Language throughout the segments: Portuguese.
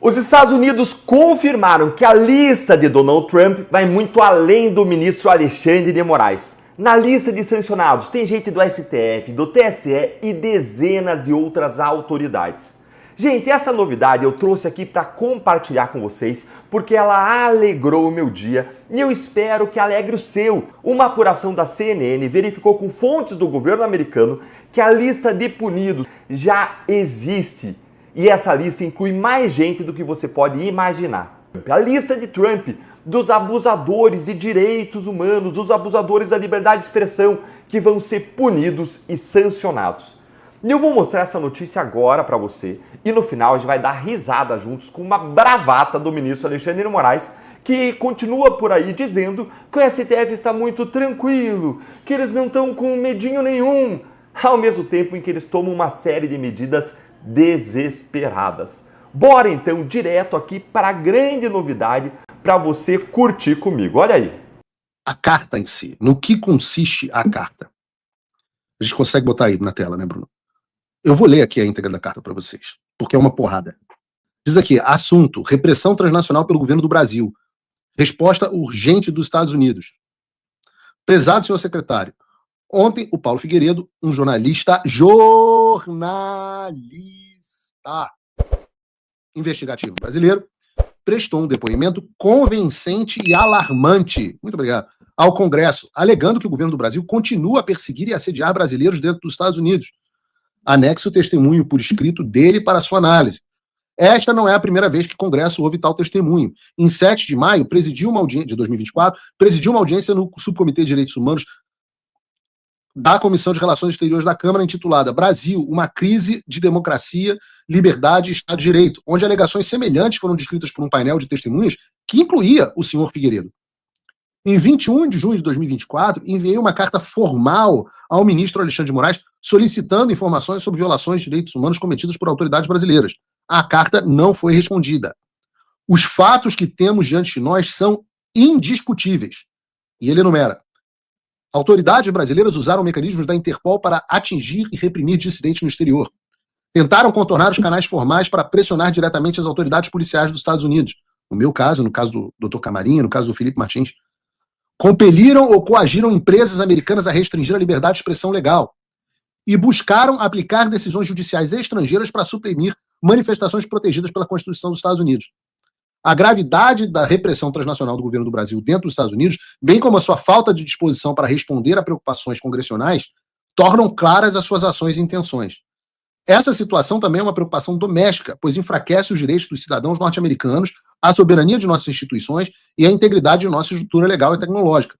Os Estados Unidos confirmaram que a lista de Donald Trump vai muito além do ministro Alexandre de Moraes. Na lista de sancionados tem gente do STF, do TSE e dezenas de outras autoridades. Gente, essa novidade eu trouxe aqui para compartilhar com vocês porque ela alegrou o meu dia e eu espero que alegre o seu. Uma apuração da CNN verificou com fontes do governo americano que a lista de punidos já existe. E essa lista inclui mais gente do que você pode imaginar. A lista de Trump dos abusadores de direitos humanos, dos abusadores da liberdade de expressão que vão ser punidos e sancionados. E eu vou mostrar essa notícia agora para você e no final a gente vai dar risada juntos com uma bravata do ministro Alexandre de Moraes, que continua por aí dizendo que o STF está muito tranquilo, que eles não estão com medinho nenhum, ao mesmo tempo em que eles tomam uma série de medidas desesperadas. Bora então direto aqui para a grande novidade para você curtir comigo. Olha aí. A carta em si, no que consiste a carta? A gente consegue botar aí na tela, né, Bruno? Eu vou ler aqui a íntegra da carta para vocês, porque é uma porrada. Diz aqui, assunto, repressão transnacional pelo governo do Brasil. Resposta urgente dos Estados Unidos. Prezado senhor secretário, ontem o Paulo Figueiredo, um jornalista investigativo brasileiro, prestou um depoimento convincente e alarmante, muito obrigado, ao Congresso, alegando que o governo do Brasil continua a perseguir e assediar brasileiros dentro dos Estados Unidos. Anexo o testemunho por escrito dele para sua análise. Esta não é a primeira vez que o Congresso ouve tal testemunho. Em 7 de maio, de 2024, presidiu uma audiência no Subcomitê de Direitos Humanos da Comissão de Relações Exteriores da Câmara, intitulada Brasil, uma crise de democracia, liberdade e Estado de Direito, onde alegações semelhantes foram descritas por um painel de testemunhas que incluía o senhor Figueiredo. Em 21 de junho de 2024, enviei uma carta formal ao ministro Alexandre de Moraes solicitando informações sobre violações de direitos humanos cometidas por autoridades brasileiras. A carta não foi respondida. Os fatos que temos diante de nós são indiscutíveis. E ele enumera: autoridades brasileiras usaram mecanismos da Interpol para atingir e reprimir dissidentes no exterior. Tentaram contornar os canais formais para pressionar diretamente as autoridades policiais dos Estados Unidos. No meu caso, no caso do Dr. Camarinha, no caso do Felipe Martins. Compeliram ou coagiram empresas americanas a restringir a liberdade de expressão legal. E buscaram aplicar decisões judiciais estrangeiras para suprimir manifestações protegidas pela Constituição dos Estados Unidos. A gravidade da repressão transnacional do governo do Brasil dentro dos Estados Unidos, bem como a sua falta de disposição para responder a preocupações congressionais, tornam claras as suas ações e intenções. Essa situação também é uma preocupação doméstica, pois enfraquece os direitos dos cidadãos norte-americanos, a soberania de nossas instituições e a integridade de nossa estrutura legal e tecnológica.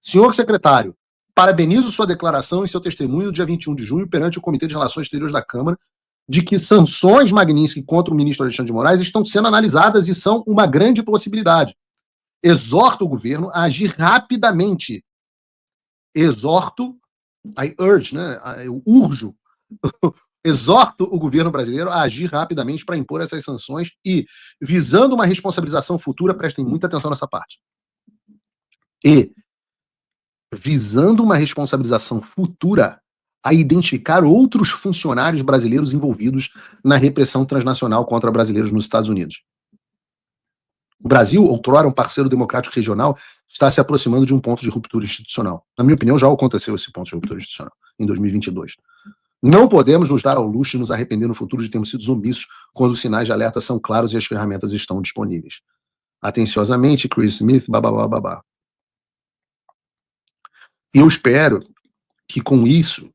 Senhor secretário, parabenizo sua declaração e seu testemunho no dia 21 de junho perante o Comitê de Relações Exteriores da Câmara de que sanções Magnitsky contra o ministro Alexandre de Moraes estão sendo analisadas e são uma grande possibilidade. Exorto o governo a agir rapidamente. Eu urjo, exorto o governo brasileiro a agir rapidamente para impor essas sanções e, visando uma responsabilização futura, prestem muita atenção nessa parte, e, visando uma responsabilização futura, a identificar outros funcionários brasileiros envolvidos na repressão transnacional contra brasileiros nos Estados Unidos. O Brasil, outrora um parceiro democrático regional, está se aproximando de um ponto de ruptura institucional. Na minha opinião, já aconteceu esse ponto de ruptura institucional, em 2022. Não podemos nos dar ao luxo de nos arrepender no futuro de termos sido omissos quando os sinais de alerta são claros e as ferramentas estão disponíveis. Atenciosamente, Chris Smith, babá. Eu espero que com isso,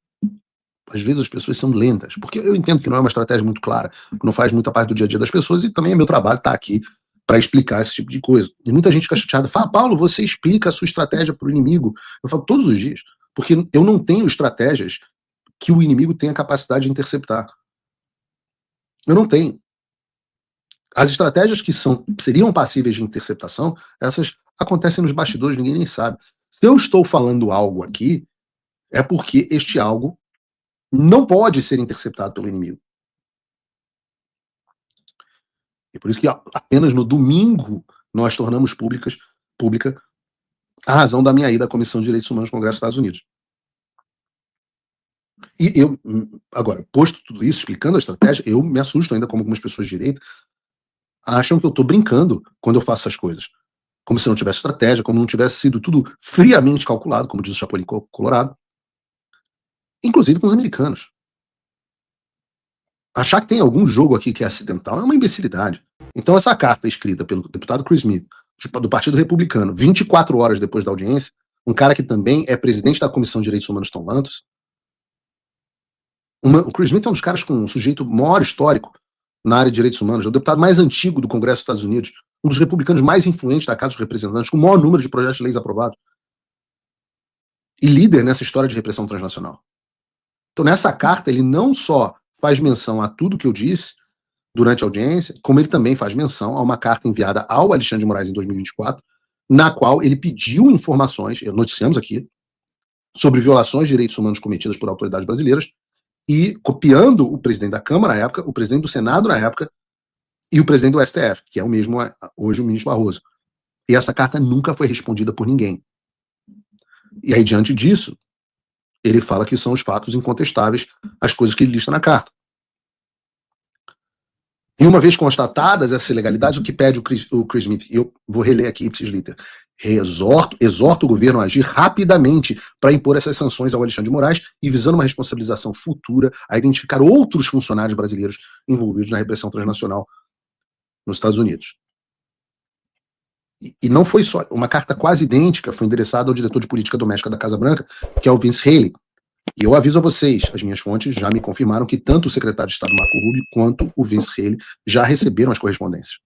às vezes as pessoas são lentas, porque eu entendo que não é uma estratégia muito clara, não faz muita parte do dia a dia das pessoas, e também é meu trabalho estar aqui para explicar esse tipo de coisa. E muita gente fica chateada, fala, Paulo, você explica a sua estratégia para o inimigo. Eu falo todos os dias, porque eu não tenho estratégias que o inimigo tenha capacidade de interceptar. Eu não tenho. As estratégias que seriam passíveis de interceptação, essas acontecem nos bastidores, ninguém nem sabe. Se eu estou falando algo aqui, é porque este algo não pode ser interceptado pelo inimigo. E por isso que apenas no domingo nós tornamos pública a razão da minha ida à Comissão de Direitos Humanos do Congresso dos Estados Unidos. E eu, agora, posto tudo isso, explicando a estratégia, eu me assusto ainda como algumas pessoas de direita acham que eu estou brincando quando eu faço essas coisas. Como se não tivesse estratégia, como não tivesse sido tudo friamente calculado, como diz o Chapolin Colorado. Inclusive com os americanos. Achar que tem algum jogo aqui que é acidental é uma imbecilidade. Então essa carta escrita pelo deputado Chris Smith, do Partido Republicano, 24 horas depois da audiência, um cara que também é presidente da Comissão de Direitos Humanos Tom Lantos, o Chris Smith é um dos caras com um sujeito maior histórico na área de direitos humanos, é o deputado mais antigo do Congresso dos Estados Unidos, um dos republicanos mais influentes da Casa dos Representantes, com o maior número de projetos de leis aprovados, e líder nessa história de repressão transnacional. Então nessa carta ele não só faz menção a tudo que eu disse durante a audiência, como ele também faz menção a uma carta enviada ao Alexandre de Moraes em 2024, na qual ele pediu informações, noticiamos aqui, sobre violações de direitos humanos cometidas por autoridades brasileiras, e copiando o presidente da Câmara na época, o presidente do Senado na época, e o presidente do STF, que é o mesmo hoje o ministro Barroso. E essa carta nunca foi respondida por ninguém. E aí, diante disso, ele fala que são os fatos incontestáveis, as coisas que ele lista na carta. E uma vez constatadas essas ilegalidades, o que pede o Chris Smith, eu vou reler aqui ipsis liter, exorta o governo a agir rapidamente para impor essas sanções ao Alexandre de Moraes e visando uma responsabilização futura a identificar outros funcionários brasileiros envolvidos na repressão transnacional nos Estados Unidos. E não foi só, uma carta quase idêntica foi endereçada ao diretor de política doméstica da Casa Branca, que é o Vince Haley. E eu aviso a vocês, as minhas fontes já me confirmaram que tanto o secretário de Estado Marco Rubio quanto o Vince Haley já receberam as correspondências.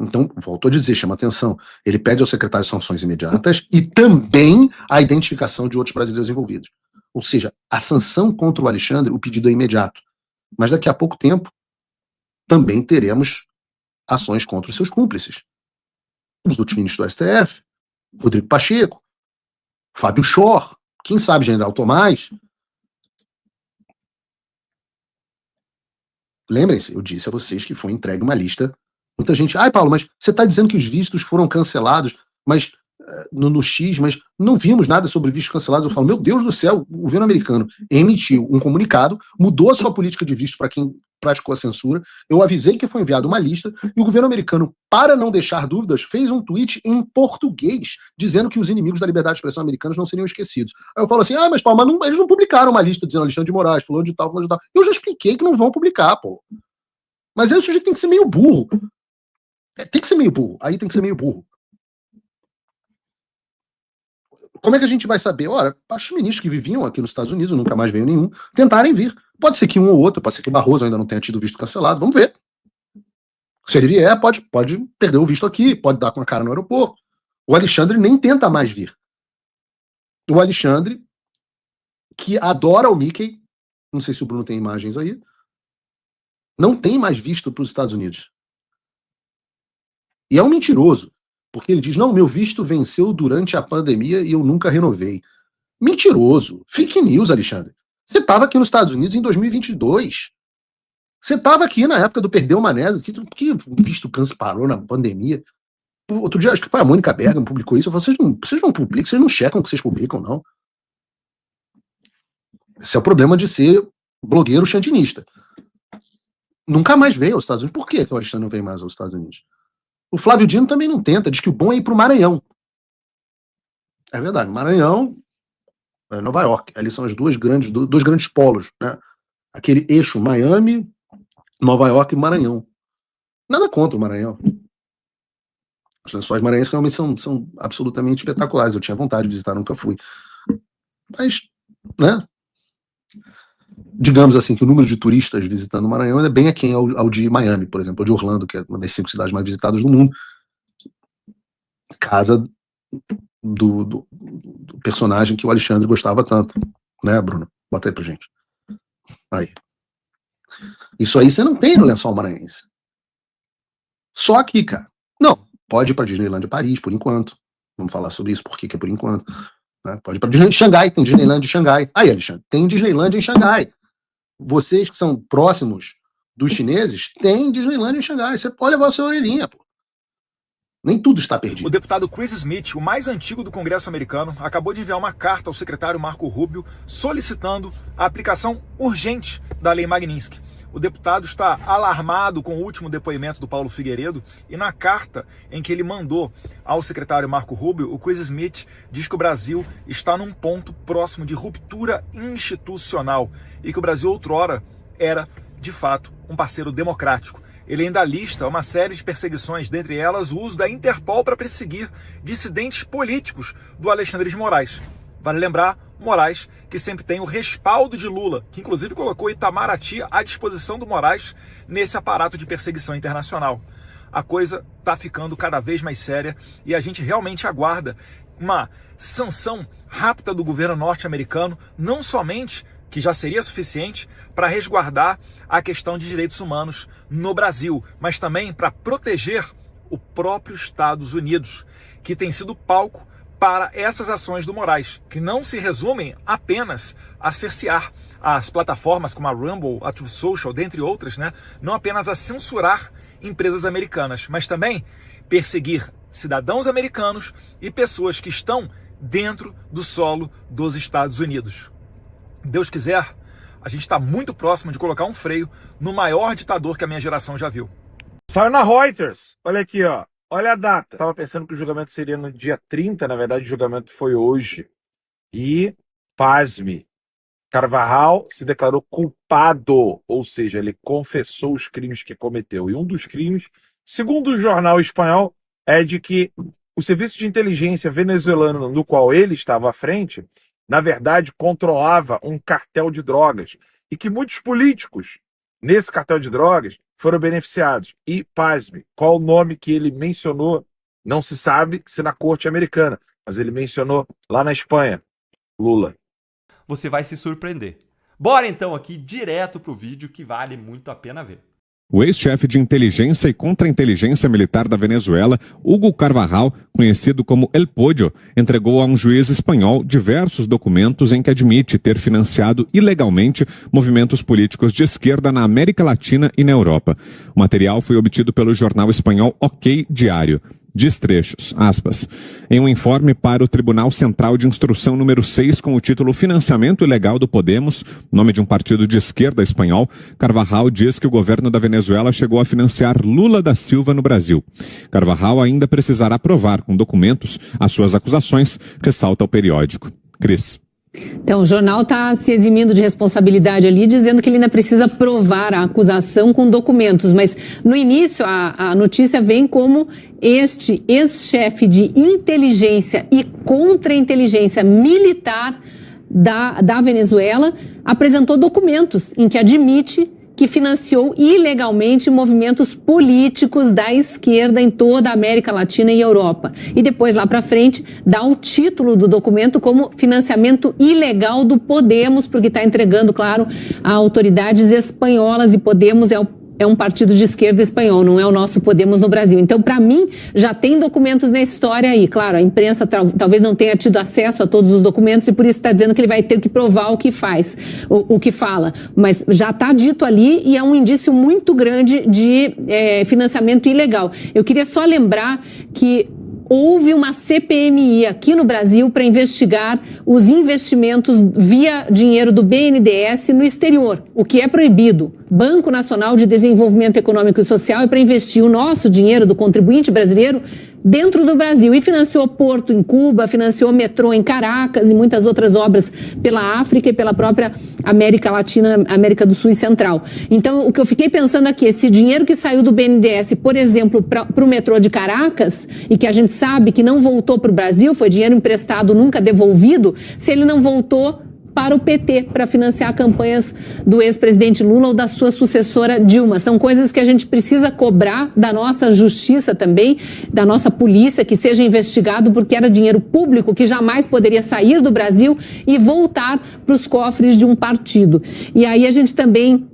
Então, volto a dizer, chama atenção, ele pede ao secretário sanções imediatas e também a identificação de outros brasileiros envolvidos. Ou seja, a sanção contra o Alexandre, o pedido é imediato. Mas daqui a pouco tempo, também teremos ações contra os seus cúmplices. Os outros ministros do STF, Rodrigo Pacheco, Fábio Schor, quem sabe General Tomás. Lembrem-se, eu disse a vocês que foi entregue uma lista. Muita gente, Paulo, mas você está dizendo que os vistos foram cancelados, mas no X, mas não vimos nada sobre vistos cancelados. Eu falo, meu Deus do céu, o governo americano emitiu um comunicado, mudou a sua política de visto para quem praticou a censura. Eu avisei que foi enviada uma lista e o governo americano, para não deixar dúvidas, fez um tweet em português dizendo que os inimigos da liberdade de expressão americanos não seriam esquecidos. Aí eu falo assim, mas Paulo, mas eles não publicaram uma lista dizendo Alexandre de Moraes, fulano de tal, fulano de tal. Eu já expliquei que não vão publicar, pô. Mas aí o sujeito tem que ser meio burro. Tem que ser meio burro. Aí tem que ser meio burro. Como é que a gente vai saber? Ora, os ministros que viviam aqui nos Estados Unidos, nunca mais veio nenhum, tentarem vir. Pode ser que um ou outro, pode ser que o Barroso ainda não tenha tido visto cancelado, vamos ver. Se ele vier, pode perder o visto aqui, pode dar com a cara no aeroporto. O Alexandre nem tenta mais vir. O Alexandre, que adora o Mickey, não sei se o Bruno tem imagens aí, não tem mais visto para os Estados Unidos. E é um mentiroso. Porque ele diz, não, meu visto venceu durante a pandemia e eu nunca renovei. Mentiroso. Fake news, Alexandre. Você estava aqui nos Estados Unidos em 2022. Você estava aqui na época do Perdeu Mané, que visto parou na pandemia. Outro dia, acho que foi a Mônica Bergamo publicou isso. Eu falei, vocês não publicam, vocês não checam o que vocês publicam, não. Esse é o problema de ser blogueiro chantinista. Nunca mais veio aos Estados Unidos. Por que o Alexandre não veio mais aos Estados Unidos? O Flávio Dino também não tenta, diz que o bom é ir para o Maranhão. É verdade, Maranhão, Nova York, ali são as dois grandes polos, né? Aquele eixo Miami, Nova York e Maranhão. Nada contra o Maranhão. Os Lençóis Maranhenses realmente são absolutamente espetaculares. Eu tinha vontade de visitar, nunca fui. Mas, né? Digamos assim, que o número de turistas visitando o Maranhão é bem aquém ao de Miami, por exemplo, ou de Orlando, que é uma das 5 cidades mais visitadas do mundo. Casa do personagem que o Alexandre gostava tanto. Né, Bruno? Bota aí pra gente. Aí. Isso aí você não tem no Lençol Maranhense. Só aqui, cara. Não, pode ir pra Disneyland Paris, por enquanto. Vamos falar sobre isso, por que é por enquanto. Né? Pode ir pra Disneyland Xangai, tem Disneyland em Xangai. Aí, Alexandre, tem Disneyland em Xangai. Vocês que são próximos dos chineses, tem Disneyland em Xangai. Você pode levar a sua orelhinha, pô. Nem tudo está perdido. O deputado Chris Smith, o mais antigo do Congresso americano, acabou de enviar uma carta ao secretário Marco Rubio solicitando a aplicação urgente da Lei Magnitsky. o deputado está alarmado com o último depoimento do Paulo Figueiredo e na carta em que ele mandou ao secretário Marco Rubio, o Chris Smith diz que o Brasil está num ponto próximo de ruptura institucional e que o Brasil outrora era, de fato, um parceiro democrático. Ele ainda lista uma série de perseguições, dentre elas o uso da Interpol para perseguir dissidentes políticos do Alexandre de Moraes. Vale lembrar, Moraes, que sempre tem o respaldo de Lula, que inclusive colocou Itamaraty à disposição do Moraes nesse aparato de perseguição internacional. A coisa está ficando cada vez mais séria e a gente realmente aguarda uma sanção rápida do governo norte-americano, não somente, que já seria suficiente, para resguardar a questão de direitos humanos no Brasil, mas também para proteger o próprio Estados Unidos, que tem sido palco para essas ações do Moraes, que não se resumem apenas a cercear as plataformas como a Rumble, a Truth Social, dentre outras, não apenas a censurar empresas americanas, mas também perseguir cidadãos americanos e pessoas que estão dentro do solo dos Estados Unidos. Deus quiser, a gente está muito próximo de colocar um freio no maior ditador que a minha geração já viu. Saiu na Reuters, olha aqui, ó. Olha a data. Estava pensando que o julgamento seria no dia 30, na verdade o julgamento foi hoje. E, pasme, Carvajal se declarou culpado, ou seja, ele confessou os crimes que cometeu. E um dos crimes, segundo o jornal espanhol, é de que o serviço de inteligência venezuelano no qual ele estava à frente, na verdade, controlava um cartel de drogas. E que muitos políticos, nesse cartel de drogas, foram beneficiados. E, pasme, qual o nome que ele mencionou? Não se sabe se na corte americana, mas ele mencionou lá na Espanha, Lula. Você vai se surpreender. Bora então aqui direto pro vídeo que vale muito a pena ver. O ex-chefe de inteligência e contra-inteligência militar da Venezuela, Hugo Carvajal, conhecido como El Pollo, entregou a um juiz espanhol diversos documentos em que admite ter financiado ilegalmente movimentos políticos de esquerda na América Latina e na Europa. O material foi obtido pelo jornal espanhol OK Diário. Diz trechos, aspas, em um informe para o Tribunal Central de Instrução número 6 com o título Financiamento Ilegal do Podemos, nome de um partido de esquerda espanhol, Carvajal diz que o governo da Venezuela chegou a financiar Lula da Silva no Brasil. Carvajal ainda precisará provar com documentos as suas acusações, ressalta o periódico. Cris. Então, o jornal está se eximindo de responsabilidade ali, dizendo que ele ainda precisa provar a acusação com documentos. Mas, no início, a notícia vem como este ex-chefe de inteligência e contra-inteligência militar da Venezuela apresentou documentos em que admite que financiou ilegalmente movimentos políticos da esquerda em toda a América Latina e Europa. E depois, lá para frente, dá o título do documento como financiamento ilegal do Podemos, porque está entregando, claro, a autoridades espanholas, e Podemos é um partido de esquerda espanhol, não é o nosso Podemos no Brasil. Então, para mim, já tem documentos na história aí. Claro, a imprensa talvez não tenha tido acesso a todos os documentos e por isso está dizendo que ele vai ter que provar o que faz, o que fala. Mas já está dito ali e é um indício muito grande de financiamento ilegal. Eu queria só lembrar que houve uma CPMI aqui no Brasil para investigar os investimentos via dinheiro do BNDES no exterior, o que é proibido. Banco Nacional de Desenvolvimento Econômico e Social é para investir o nosso dinheiro do contribuinte brasileiro dentro do Brasil e financiou porto em Cuba, financiou metrô em Caracas e muitas outras obras pela África e pela própria América Latina, América do Sul e Central. Então, o que eu fiquei pensando aqui, esse dinheiro que saiu do BNDES, por exemplo, para o metrô de Caracas, e que a gente sabe que não voltou para o Brasil, foi dinheiro emprestado, nunca devolvido, se ele não voltou para o PT, para financiar campanhas do ex-presidente Lula ou da sua sucessora Dilma. São coisas que a gente precisa cobrar da nossa justiça também, da nossa polícia, que seja investigado, porque era dinheiro público que jamais poderia sair do Brasil e voltar para os cofres de um partido. E aí a gente também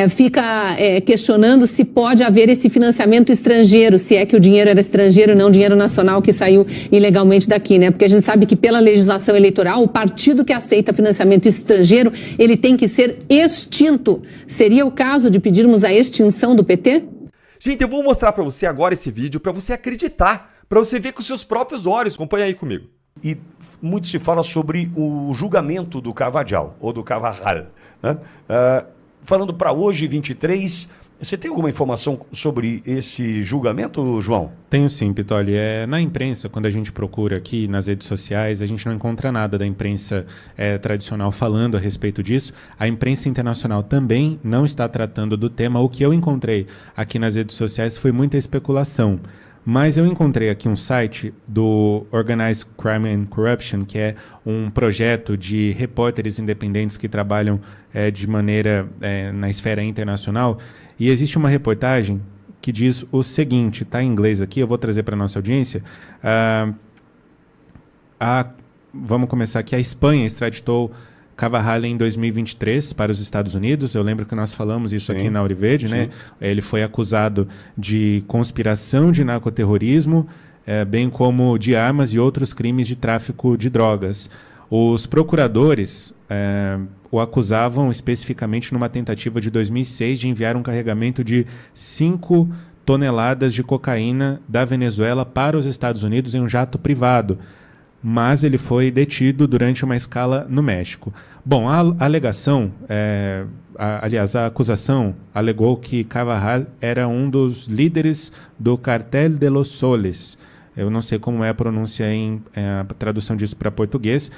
fica questionando se pode haver esse financiamento estrangeiro, se é que o dinheiro era estrangeiro e não dinheiro nacional que saiu ilegalmente daqui, né? Porque a gente sabe que pela legislação eleitoral, o partido que aceita financiamento estrangeiro, ele tem que ser extinto. Seria o caso de pedirmos a extinção do PT? Gente, eu vou mostrar para você agora esse vídeo para você acreditar, para você ver com seus próprios olhos. Acompanha aí comigo. E muito se fala sobre o julgamento do Carvajal, ou do Carvajal, né? falando para hoje, 23. Você tem alguma informação sobre esse julgamento, João? Tenho sim, Pitoli. Na imprensa, quando a gente procura aqui nas redes sociais, a gente não encontra nada da imprensa tradicional falando a respeito disso. A imprensa internacional também não está tratando do tema. O que eu encontrei aqui nas redes sociais foi muita especulação. Mas eu encontrei aqui um site do Organized Crime and Corruption, que é um projeto de repórteres independentes que trabalham de maneira na esfera internacional. E existe uma reportagem que diz o seguinte, está em inglês aqui, eu vou trazer para a nossa audiência. Vamos começar aqui. A Espanha extraditou Carvajal em 2023 para os Estados Unidos. Eu lembro que nós falamos isso aqui na Auriverde, né? Ele foi acusado de conspiração de narcoterrorismo, bem como de armas e outros crimes de tráfico de drogas. Os procuradores o acusavam especificamente numa tentativa de 2006 de enviar um carregamento de 5 toneladas de cocaína da Venezuela para os Estados Unidos em um jato privado. Mas ele foi detido durante uma escala no México. Bom, a alegação, a acusação alegou que Carvajal era um dos líderes do Cartel de los Soles. Eu não sei como é a pronúncia a tradução disso para português.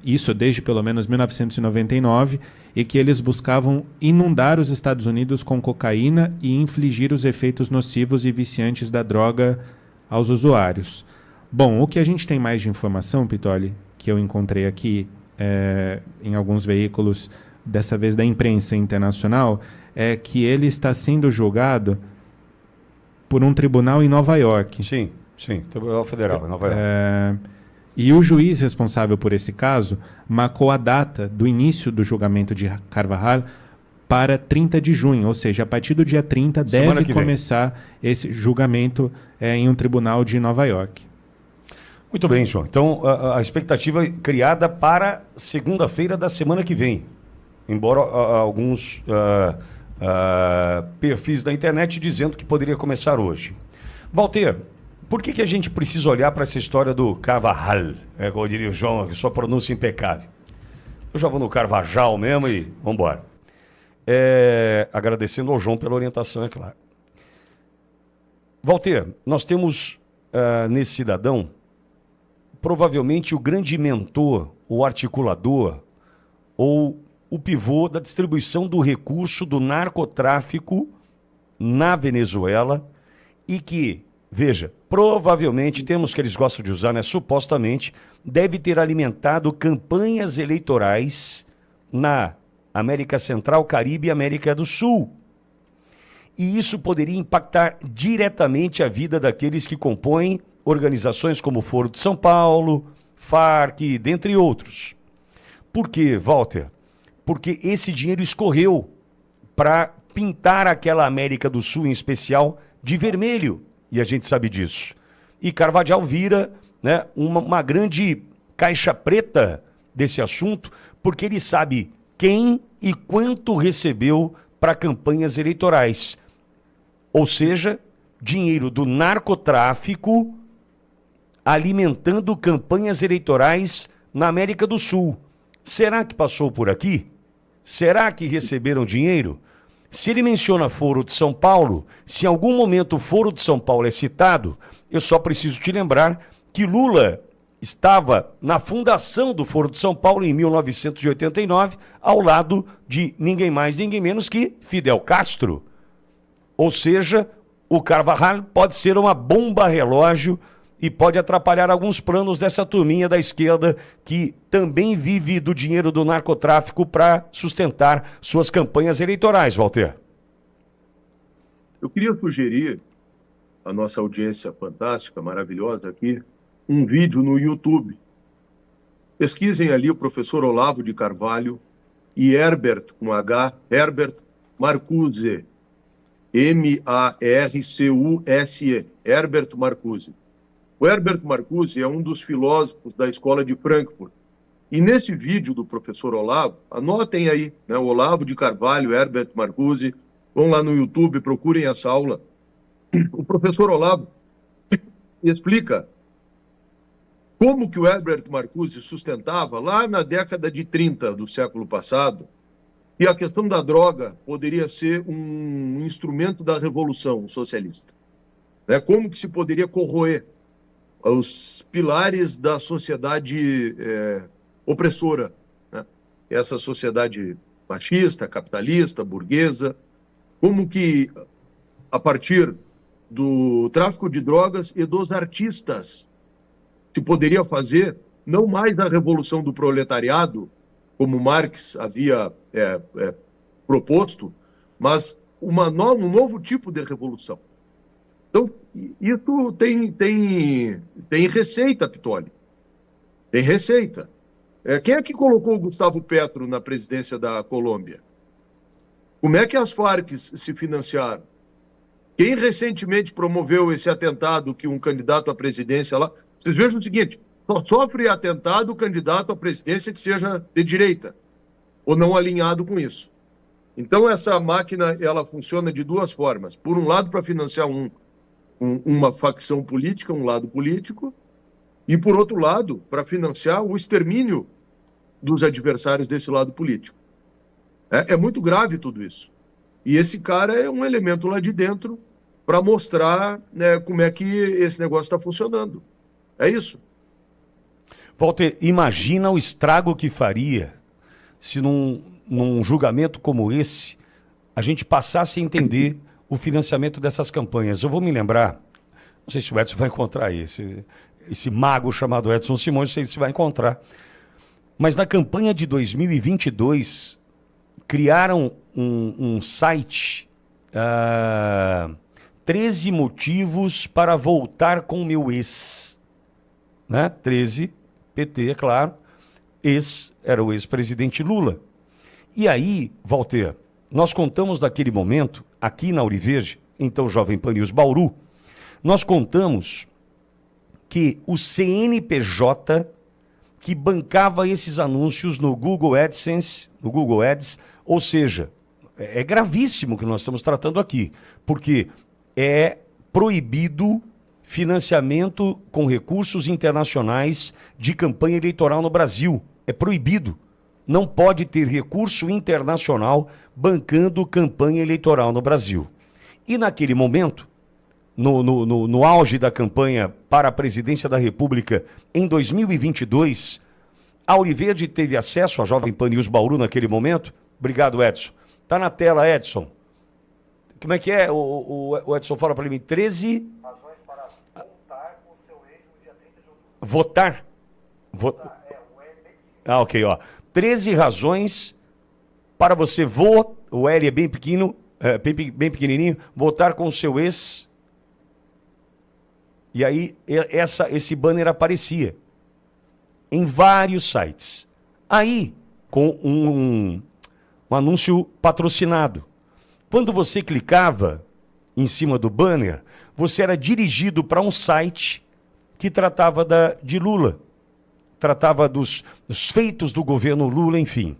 Isso desde pelo menos 1999, e que eles buscavam inundar os Estados Unidos com cocaína e infligir os efeitos nocivos e viciantes da droga aos usuários. Bom, o que a gente tem mais de informação, Pitoli, que eu encontrei aqui em alguns veículos, dessa vez da imprensa internacional, é que ele está sendo julgado por um tribunal em Nova York. Sim, Tribunal Federal em Nova York. E o juiz responsável por esse caso marcou a data do início do julgamento de Carvajal para 30 de junho, ou seja, a partir do dia 30 deve começar esse julgamento em um tribunal de Nova York. Muito bem, João. Então, a expectativa é criada para segunda-feira da semana que vem. Embora alguns perfis da internet dizendo que poderia começar hoje. Walter, por que a gente precisa olhar para essa história do Carvajal? Como diria o João, sua pronúncia impecável. Eu já vou no Carvajal mesmo e vamos embora. Agradecendo ao João pela orientação, é claro. Walter, nós temos nesse cidadão provavelmente o grande mentor, o articulador ou o pivô da distribuição do recurso do narcotráfico na Venezuela e que, veja, provavelmente, temos que eles gostam de usar, né? Supostamente, deve ter alimentado campanhas eleitorais na América Central, Caribe e América do Sul. E isso poderia impactar diretamente a vida daqueles que compõem organizações como o Foro de São Paulo, FARC, dentre outros. Por quê, Walter? Porque esse dinheiro escorreu para pintar aquela América do Sul, em especial, de vermelho. E a gente sabe disso. E Carvajal vira, né, uma grande caixa preta desse assunto, porque ele sabe quem e quanto recebeu para campanhas eleitorais. Ou seja, dinheiro do narcotráfico alimentando campanhas eleitorais na América do Sul. Será que passou por aqui? Será que receberam dinheiro? Se ele menciona Foro de São Paulo, se em algum momento o Foro de São Paulo é citado, eu só preciso te lembrar que Lula estava na fundação do Foro de São Paulo em 1989, ao lado de ninguém mais, ninguém menos que Fidel Castro. Ou seja, o Carvajal pode ser uma bomba relógio e pode atrapalhar alguns planos dessa turminha da esquerda que também vive do dinheiro do narcotráfico para sustentar suas campanhas eleitorais, Walter. Eu queria sugerir à nossa audiência fantástica, maravilhosa aqui, um vídeo no YouTube. Pesquisem ali o professor Olavo de Carvalho e Herbert, com H, Herbert Marcuse, M-A-R-C-U-S-E, Herbert Marcuse. O Herbert Marcuse é um dos filósofos da Escola de Frankfurt. E nesse vídeo do professor Olavo, anotem aí, né, o Olavo de Carvalho, Herbert Marcuse, vão lá no YouTube, procurem essa aula. O professor Olavo explica como que o Herbert Marcuse sustentava, lá na década de 30 do século passado, que a questão da droga poderia ser um instrumento da revolução socialista. Né? Como que se poderia corroer os pilares da sociedade opressora, né? Essa sociedade machista, capitalista, burguesa, como que a partir do tráfico de drogas e dos artistas se poderia fazer não mais a revolução do proletariado, como Marx havia proposto, mas um novo tipo de revolução. Então, isso tem receita, Pitoli. Tem receita. Quem é que colocou o Gustavo Petro na presidência da Colômbia? Como é que as Farc se financiaram? Quem recentemente promoveu esse atentado que um candidato à presidência lá... Vocês vejam o seguinte, só sofre atentado o candidato à presidência que seja de direita, ou não alinhado com isso. Então, essa máquina, ela funciona de duas formas. Por um lado, para financiar uma facção política, um lado político, e, por outro lado, para financiar o extermínio dos adversários desse lado político. É muito grave tudo isso. E esse cara é um elemento lá de dentro para mostrar, né, como é que esse negócio está funcionando. É isso. Walter, imagina o estrago que faria se num julgamento como esse a gente passasse a entender o financiamento dessas campanhas. Eu vou me lembrar, não sei se o Edson vai encontrar esse mago chamado Edson Simões, não sei se vai encontrar, mas na campanha de 2022 criaram um site, 13 motivos para voltar com meu ex, né? 13, PT, é claro, era o ex-presidente Lula. E aí, Walter, nós contamos daquele momento, aqui na Auriverde, então Jovem Pan News Bauru, nós contamos que o CNPJ que bancava esses anúncios no Google AdSense, no Google Ads, ou seja, é gravíssimo o que nós estamos tratando aqui, porque é proibido financiamento com recursos internacionais de campanha eleitoral no Brasil. É proibido. Não pode ter recurso internacional bancando campanha eleitoral no Brasil. E naquele momento, no auge da campanha para a presidência da República em 2022, a Auriverde teve acesso à Jovem Pan News Bauru naquele momento. Obrigado, Edson. Está na tela, Edson. Como é que é? O Edson fala para mim. 13... razões para voltar com o seu ex no dia 30 de outubro. Votar? Ah, ok, ó. 13 razões para você o L é bem pequeno, bem pequenininho, votar com o seu ex. E aí esse banner aparecia em vários sites. Aí, com um anúncio patrocinado. Quando você clicava em cima do banner, você era dirigido para um site que tratava de Lula. Tratava dos feitos do governo Lula, enfim.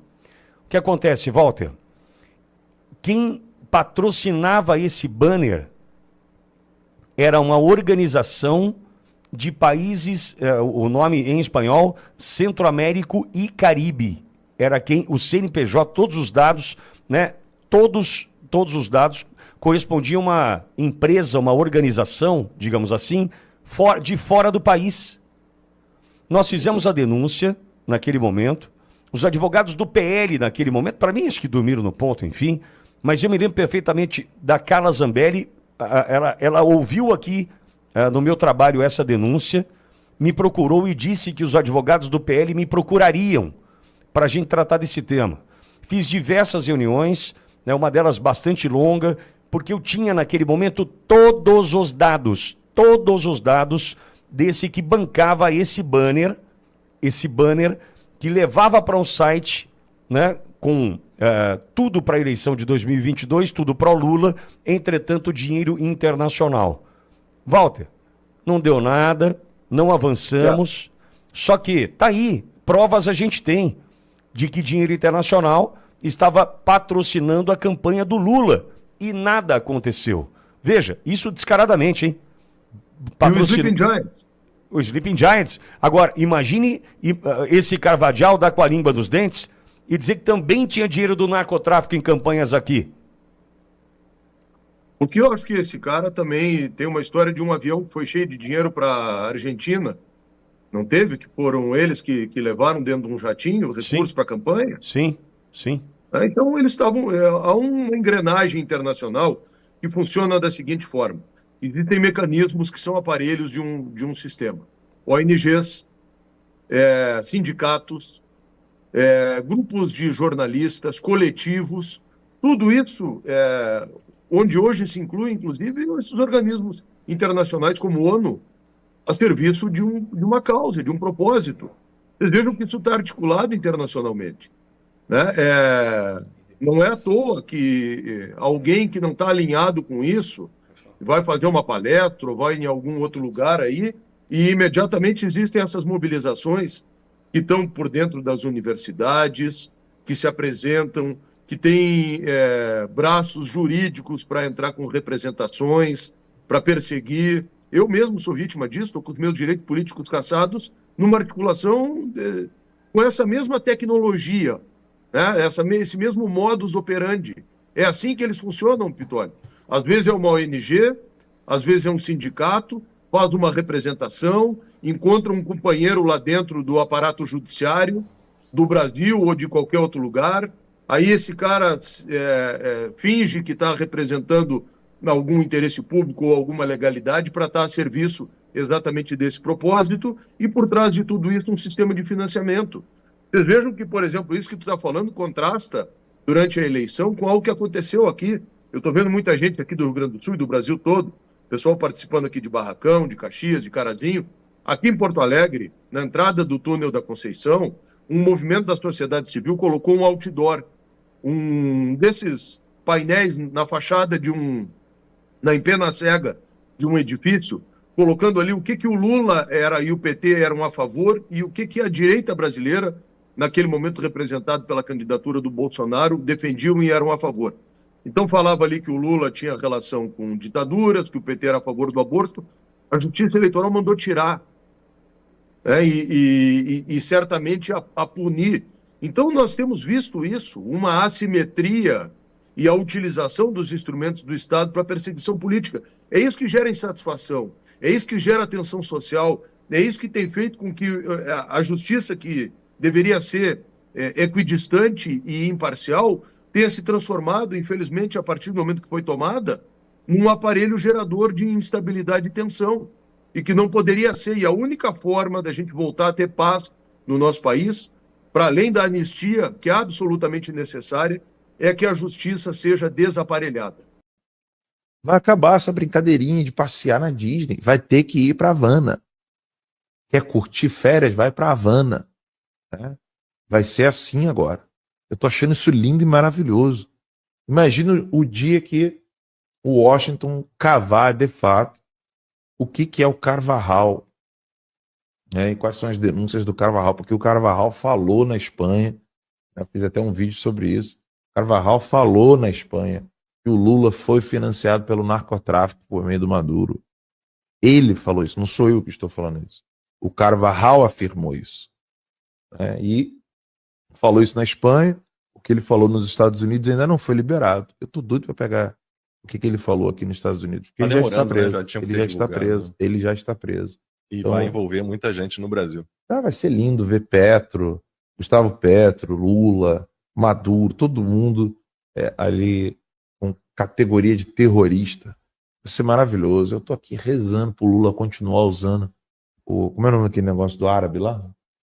O que acontece, Walter? Quem patrocinava esse banner era uma organização de países, o nome em espanhol, Centro-Américo e Caribe. Era o CNPJ, todos os dados, né? Todos os dados correspondiam a uma empresa, uma organização, digamos assim, de fora do país. Nós fizemos a denúncia naquele momento, os advogados do PL naquele momento, para mim acho que dormiram no ponto, enfim, mas eu me lembro perfeitamente da Carla Zambelli, ela ouviu aqui no meu trabalho essa denúncia, me procurou e disse que os advogados do PL me procurariam para a gente tratar desse tema. Fiz diversas reuniões, né, uma delas bastante longa, porque eu tinha naquele momento todos os dados desse que bancava esse banner que levava para um site, né, com tudo para a eleição de 2022, tudo para o Lula, entretanto dinheiro internacional. Walter, não deu nada, não avançamos, só que tá aí, provas a gente tem de que dinheiro internacional estava patrocinando a campanha do Lula e nada aconteceu. Veja, isso descaradamente, hein? E o Sleeping Giants. O Sleeping Giants. Agora, imagine esse Carvajal dar com a língua dos dentes e dizer que também tinha dinheiro do narcotráfico em campanhas aqui? Porque eu acho que esse cara também tem uma história de um avião que foi cheio de dinheiro para a Argentina. Não teve? Que foram eles que levaram dentro de um jatinho recursos para a campanha? Sim, sim. Então, eles estavam... há uma engrenagem internacional que funciona da seguinte forma. Existem mecanismos que são aparelhos de um sistema. ONGs, sindicatos, grupos de jornalistas, coletivos, tudo isso, onde hoje se inclui, inclusive, esses organismos internacionais como a ONU, a serviço de uma causa, de um propósito. Vocês vejam que isso está articulado internacionalmente, né? Não é à toa que alguém que não está alinhado com isso vai fazer uma palestra ou vai em algum outro lugar aí e imediatamente existem essas mobilizações que estão por dentro das universidades, que se apresentam, que têm braços jurídicos para entrar com representações, para perseguir. Eu mesmo sou vítima disso, estou com os meus direitos políticos cassados numa articulação com essa mesma tecnologia, né? Esse mesmo modus operandi. É assim que eles funcionam, Pitoli. Às vezes é uma ONG, às vezes é um sindicato, faz uma representação, encontra um companheiro lá dentro do aparato judiciário do Brasil ou de qualquer outro lugar. Aí esse cara finge que está representando algum interesse público ou alguma legalidade para estar a serviço exatamente desse propósito e por trás de tudo isso um sistema de financiamento. Vocês vejam que, por exemplo, isso que tu está falando contrasta durante a eleição com algo que aconteceu aqui. Eu estou vendo muita gente aqui do Rio Grande do Sul e do Brasil todo, pessoal participando aqui de Barracão, de Caxias, de Carazinho. Aqui em Porto Alegre, na entrada do túnel da Conceição, um movimento da sociedade civil colocou um outdoor, um desses painéis na fachada na empena cega de um edifício, colocando ali o que o Lula era e o PT eram a favor e o que a direita brasileira, naquele momento representado pela candidatura do Bolsonaro, defendiam e eram a favor. Então falava ali que o Lula tinha relação com ditaduras, que o PT era a favor do aborto. A Justiça Eleitoral mandou tirar e certamente a punir. Então nós temos visto isso, uma assimetria e a utilização dos instrumentos do Estado para perseguição política. É isso que gera insatisfação, é isso que gera tensão social, é isso que tem feito com que a justiça, que deveria ser equidistante e imparcial, tenha se transformado, infelizmente, a partir do momento que foi tomada, num aparelho gerador de instabilidade e tensão, e que não poderia ser. E a única forma da gente voltar a ter paz no nosso país, para além da anistia, que é absolutamente necessária, é que a justiça seja desaparelhada. Vai acabar essa brincadeirinha de passear na Disney. Vai ter que ir para Havana. Quer curtir férias? Vai para Havana. Né? Vai ser assim agora. Eu tô achando isso lindo e maravilhoso. Imagina o dia que o Washington cavar, de fato, o que é o Carvajal. E quais são as denúncias do Carvajal. Porque o Carvajal falou na Espanha. Eu fiz até um vídeo sobre isso. Carvajal falou na Espanha que o Lula foi financiado pelo narcotráfico por meio do Maduro. Ele falou isso, não sou eu que estou falando isso. O Carvajal afirmou isso. E falou isso na Espanha. O que ele falou nos Estados Unidos ainda não foi liberado. Eu tô doido para pegar o que ele falou aqui nos Estados Unidos. Porque ele já está preso. Ele já está preso. Ele já está preso. E então, vai envolver muita gente no Brasil. Vai ser lindo ver Petro, Gustavo Petro, Lula, Maduro, todo mundo ali com categoria de terrorista. Vai ser maravilhoso. Eu tô aqui rezando pro Lula continuar usando como é o nome daquele negócio do árabe lá?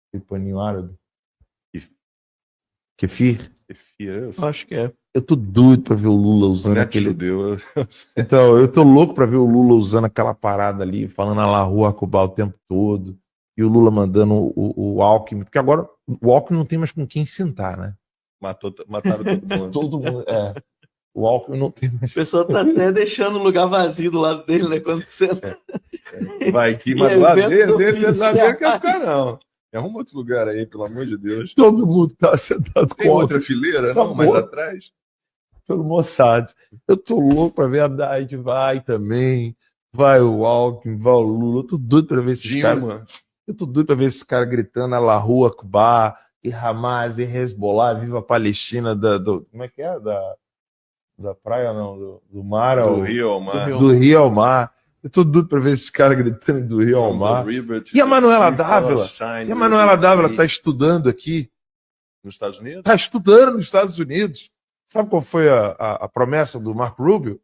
Aquele paninho árabe? Kefir? Kefir, acho que é. Eu tô doido pra ver o Lula usando aquele... Judeu. Então, eu tô louco pra ver o Lula usando aquela parada ali, falando a La Rua Cuba o tempo todo. E o Lula mandando o Alckmin. Porque agora o Alckmin não tem mais com quem sentar, né? Mataram todo mundo. Todo mundo, O Alckmin não tem mais. O pessoal tá até deixando o lugar vazio do lado dele, né? Quando você... Vai aqui, mas do lado dele quer ficar, não. Arruma outro lugar aí, pelo amor de Deus. Todo mundo tá sentado Tem outra fileira, não? Mais atrás. Pelo Mossad. Eu tô louco pra ver a Haddad, vai também. Vai o Alckmin, vai o Lula. Eu tô doido pra ver esses caras. Eu tô doido pra ver esses caras gritando a La Rua Cuba, e Hamas, e Hezbollah, viva a Palestina, como é que é? Da praia, não, do mar Do rio ao mar. Do rio ao mar. Eu tô doido pra ver esses caras gritando do rio ao mar. E a Manuela Dávila tá estudando aqui. Nos Estados Unidos? Tá estudando nos Estados Unidos. Sabe qual foi a promessa do Marco Rubio?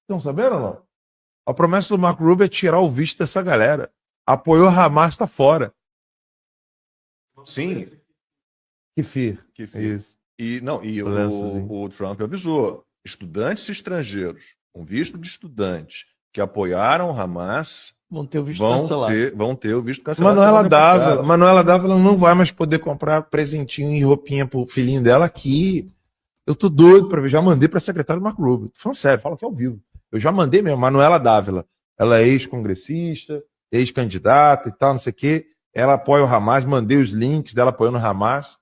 Estão sabendo ou não? A promessa do Marco Rubio é tirar o visto dessa galera. Apoiou Hamas, tá fora. Sim. Que fir. Isso. E o Trump avisou: estudantes estrangeiros com visto de estudante que apoiaram o Hamas vão ter o visto cancelado. Vão ter o visto cancelado. Manuela Dávila não vai mais poder comprar presentinho e roupinha pro filhinho dela aqui. Eu tô doido pra ver. Já mandei pra secretária do Marco Rubio. Tô falando sério, fala aqui ao vivo. Eu já mandei mesmo. Manuela Dávila. Ela é ex-congressista, ex-candidata e tal, não sei o quê. Ela apoia o Hamas. Mandei os links dela apoiando o Hamas.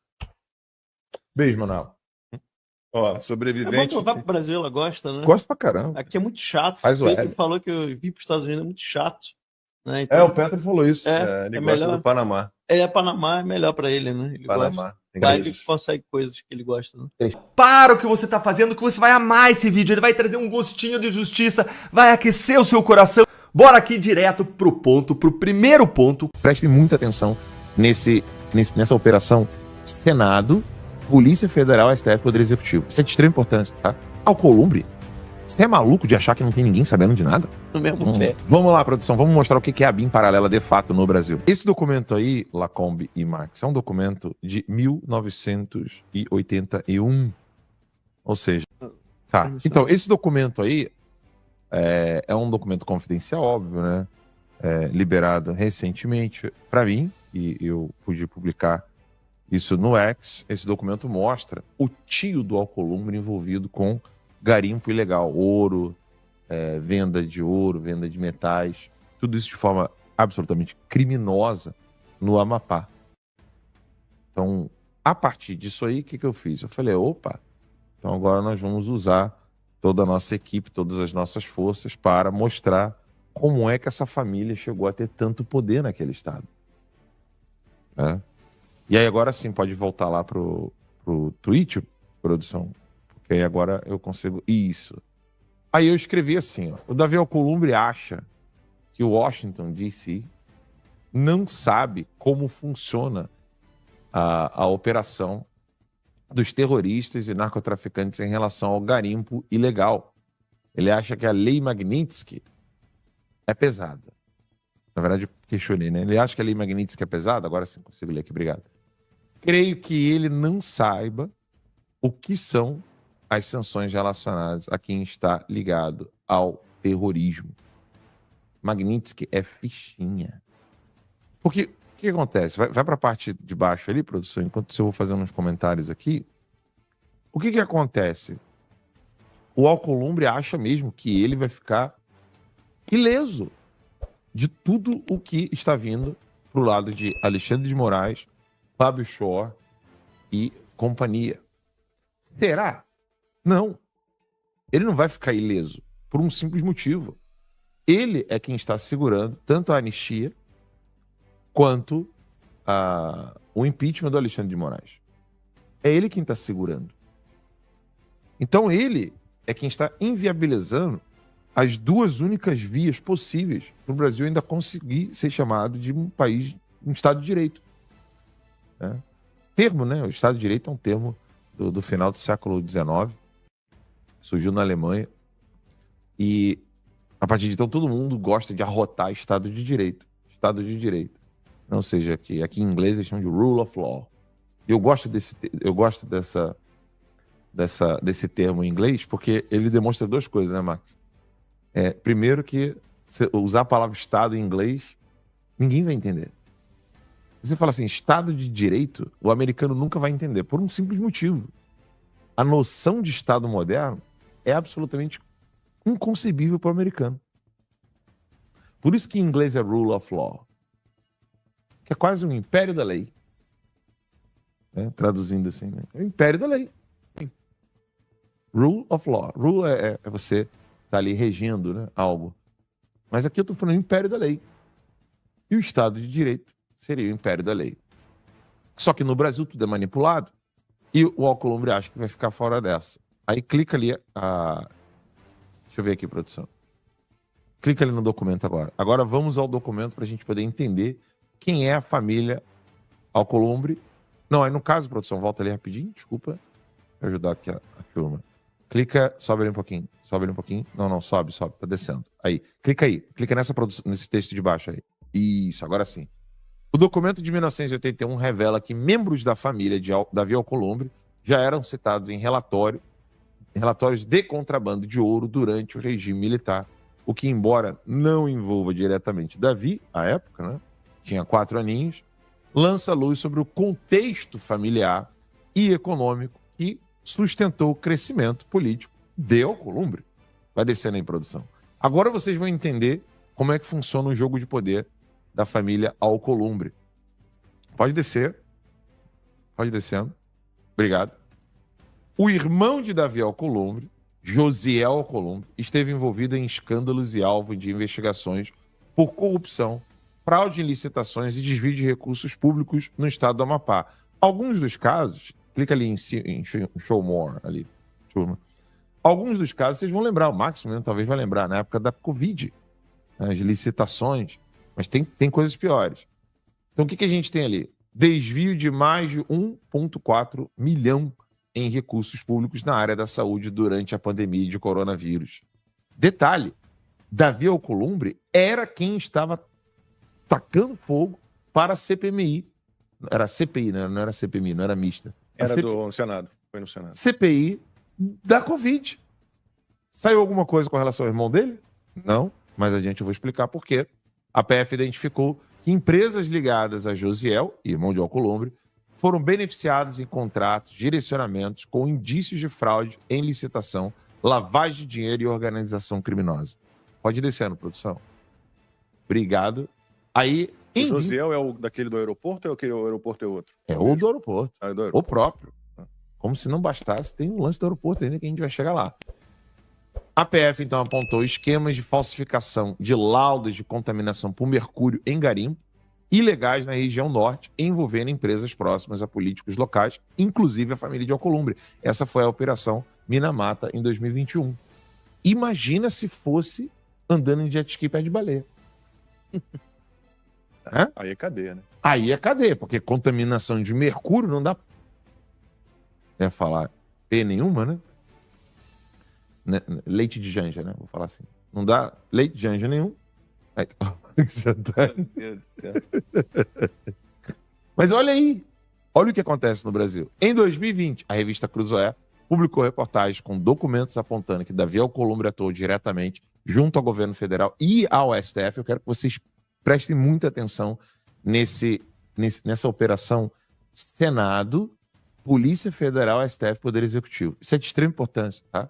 Beijo, Manuela. Ó, sobrevivente. É bom que pro Brasil, ela gosta, né? Gosta pra caramba. Aqui é muito chato. Faz o Ele falou que eu vim para os Estados Unidos é muito chato. Né? Então, o Petro falou isso. Ele gosta do Panamá. Panamá é melhor para ele, né? Ele Panamá. Gosta. Ele consegue coisas que ele gosta. Né? Para o que você tá fazendo, que você vai amar esse vídeo. Ele vai trazer um gostinho de justiça, vai aquecer o seu coração. Bora aqui direto pro ponto, pro primeiro ponto. Prestem muita atenção nessa operação Senado, Polícia Federal, STF, Poder Executivo. Isso é de extrema importância, tá? Alcolumbre, você é maluco de achar que não tem ninguém sabendo de nada? No mesmo pé. Vamos lá, produção, vamos mostrar o que é a BIM paralela de fato no Brasil. Esse documento aí, Lacombe e Marx, é um documento de 1981. Ou seja, tá. Então, esse documento aí é um documento confidencial, óbvio, né? Liberado recentemente para mim, e eu pude publicar isso no X. Esse documento mostra o tio do Alcolumbre envolvido com garimpo ilegal, ouro, venda de ouro, venda de metais, tudo isso de forma absolutamente criminosa no Amapá. Então, a partir disso aí, o que eu fiz? Eu falei, opa, então agora nós vamos usar toda a nossa equipe, todas as nossas forças para mostrar como é que essa família chegou a ter tanto poder naquele estado. E aí agora sim, pode voltar lá pro tweet, produção, porque aí agora eu consigo... Isso. Aí eu escrevi assim, ó, o Davi Alcolumbre acha que o Washington, D.C. não sabe como funciona a operação dos terroristas e narcotraficantes em relação ao garimpo ilegal. Ele acha que a lei Magnitsky é pesada. Na verdade, eu questionei, né? Ele acha que a lei Magnitsky é pesada? Agora sim, consigo ler aqui, obrigado. Creio que ele não saiba o que são as sanções relacionadas a quem está ligado ao terrorismo. Magnitsky é fichinha. Porque o que acontece? Vai para a parte de baixo ali, produção, enquanto eu vou fazendo uns comentários aqui. O que acontece? O Alcolumbre acha mesmo que ele vai ficar ileso de tudo o que está vindo pro lado de Alexandre de Moraes, Fábio Shor e companhia. Será? Não. Ele não vai ficar ileso por um simples motivo. Ele é quem está segurando tanto a anistia quanto o impeachment do Alexandre de Moraes. É ele quem está segurando. Então ele é quem está inviabilizando as duas únicas vias possíveis para o Brasil ainda conseguir ser chamado de um país, um Estado de Direito. Termo, né? O Estado de Direito é um termo do final do século XIX, surgiu na Alemanha, e a partir de então todo mundo gosta de arrotar Estado de Direito. Estado de Direito. Ou seja, que aqui em inglês eles chamam de rule of law. Eu gosto desse termo em inglês porque ele demonstra duas coisas, né, Max? Primeiro que usar a palavra Estado em inglês, ninguém vai entender. Você fala assim, Estado de Direito, o americano nunca vai entender, por um simples motivo. A noção de Estado moderno é absolutamente inconcebível para o americano. Por isso que em inglês é rule of law, que é quase um império da lei. Traduzindo assim, né? É o império da lei. Rule of law. Rule é você estar ali regendo, né, algo. Mas aqui eu estou falando império da lei. E o Estado de Direito seria o império da lei. Só que no Brasil tudo é manipulado e o Alcolumbre acha que vai ficar fora dessa. Aí clica ali, deixa eu ver aqui, produção. Clica ali no documento agora. Agora vamos ao documento para a gente poder entender quem é a família Alcolumbre. Não, aí no caso, produção, volta ali rapidinho, desculpa. Vou ajudar aqui a turma. Clica, sobe ali um pouquinho, sobe ali um pouquinho. Não, sobe, tá descendo. Aí, clica nessa produção, nesse texto de baixo aí. Isso, agora sim. O documento de 1981 revela que membros da família de Davi Alcolumbre já eram citados em relatórios de contrabando de ouro durante o regime militar, o que, embora não envolva diretamente Davi, à época, né, tinha 4 aninhos, lança luz sobre o contexto familiar e econômico que sustentou o crescimento político de Alcolumbre. Vai descendo em produção. Agora vocês vão entender como é que funciona o jogo de poder da família Alcolumbre. Pode descer. Pode descendo. Obrigado. O irmão de Davi Alcolumbre, Josiel Alcolumbre, esteve envolvido em escândalos e alvo de investigações por corrupção, fraude em licitações e desvio de recursos públicos no estado do Amapá. Alguns dos casos, clica ali em Show More, ali, turma. Alguns dos casos vocês vão lembrar, o Máximo mesmo talvez vai lembrar, na época da Covid, as licitações, mas tem coisas piores. Então o que a gente tem ali? Desvio de mais de 1,4 milhão em recursos públicos na área da saúde durante a pandemia de coronavírus. Detalhe, Davi Alcolumbre era quem estava tacando fogo para a CPMI. Era CPI, né? Não era CPMI, não era mista. Era do Senado, foi no Senado. CPI da Covid. Saiu alguma coisa com relação ao irmão dele? Não, mas a gente vai explicar por quê. A PF identificou que empresas ligadas a Josiel, irmão de Alcolumbre, foram beneficiadas em contratos, direcionamentos com indícios de fraude em licitação, lavagem de dinheiro e organização criminosa. Pode descer, produção. Obrigado. Aí, o Josiel é o daquele do aeroporto ou o aeroporto é outro? É o do aeroporto. Ah, é do aeroporto. O próprio. Como se não bastasse, tem um lance do aeroporto ainda que a gente vai chegar lá. A PF, então, apontou esquemas de falsificação de laudas de contaminação por mercúrio em garimpo ilegais na região norte, envolvendo empresas próximas a políticos locais, inclusive a família de Alcolumbre. Essa foi a Operação Minamata em 2021. Imagina se fosse andando em jet ski pé de baleia. Aí é cadeia, né? Aí é cadeia, porque contaminação de mercúrio não dá... É falar ter nenhuma, né? Leite de janja, né? Vou falar assim. Não dá leite de janja nenhum. Aí, Meu Deus do céu. Mas olha aí. Olha o que acontece no Brasil. Em 2020, a revista Cruzoé publicou reportagens com documentos apontando que Davi Alcolumbre atuou diretamente junto ao governo federal e ao STF. Eu quero que vocês prestem muita atenção nessa operação Senado, Polícia Federal, STF, Poder Executivo. Isso é de extrema importância, tá?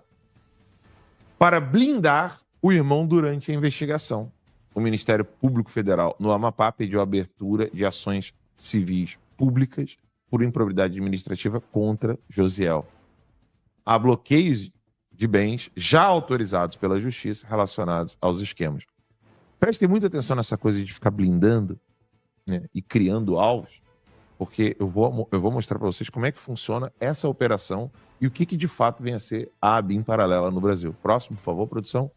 Para blindar o irmão durante a investigação. O Ministério Público Federal no Amapá pediu a abertura de ações civis públicas por improbidade administrativa contra Josiel. Há bloqueios de bens já autorizados pela Justiça relacionados aos esquemas. Prestem muita atenção nessa coisa de ficar blindando, né, e criando alvos, porque eu vou mostrar para vocês como é que funciona essa operação e o que de fato vem a ser a ABIN paralela no Brasil. Próximo, por favor, produção.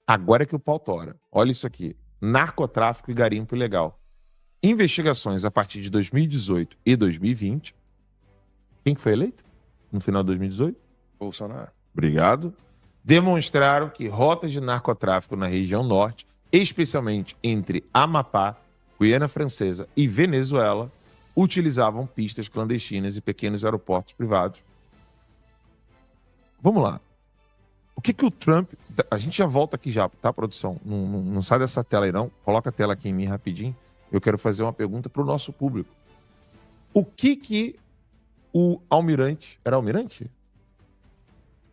Agora é que o pau tora. Olha isso aqui. Narcotráfico e garimpo ilegal. Investigações a partir de 2018 e 2020. Quem que foi eleito no final de 2018? Bolsonaro. Obrigado. Demonstraram que rotas de narcotráfico na região norte, especialmente entre Amapá, Guiana Francesa e Venezuela, utilizavam pistas clandestinas e pequenos aeroportos privados. Vamos lá. O que o Trump... A gente já volta aqui já, tá, produção? Não sai dessa tela aí, não. Coloca a tela aqui em mim rapidinho. Eu quero fazer uma pergunta para o nosso público. O que o almirante... Era almirante?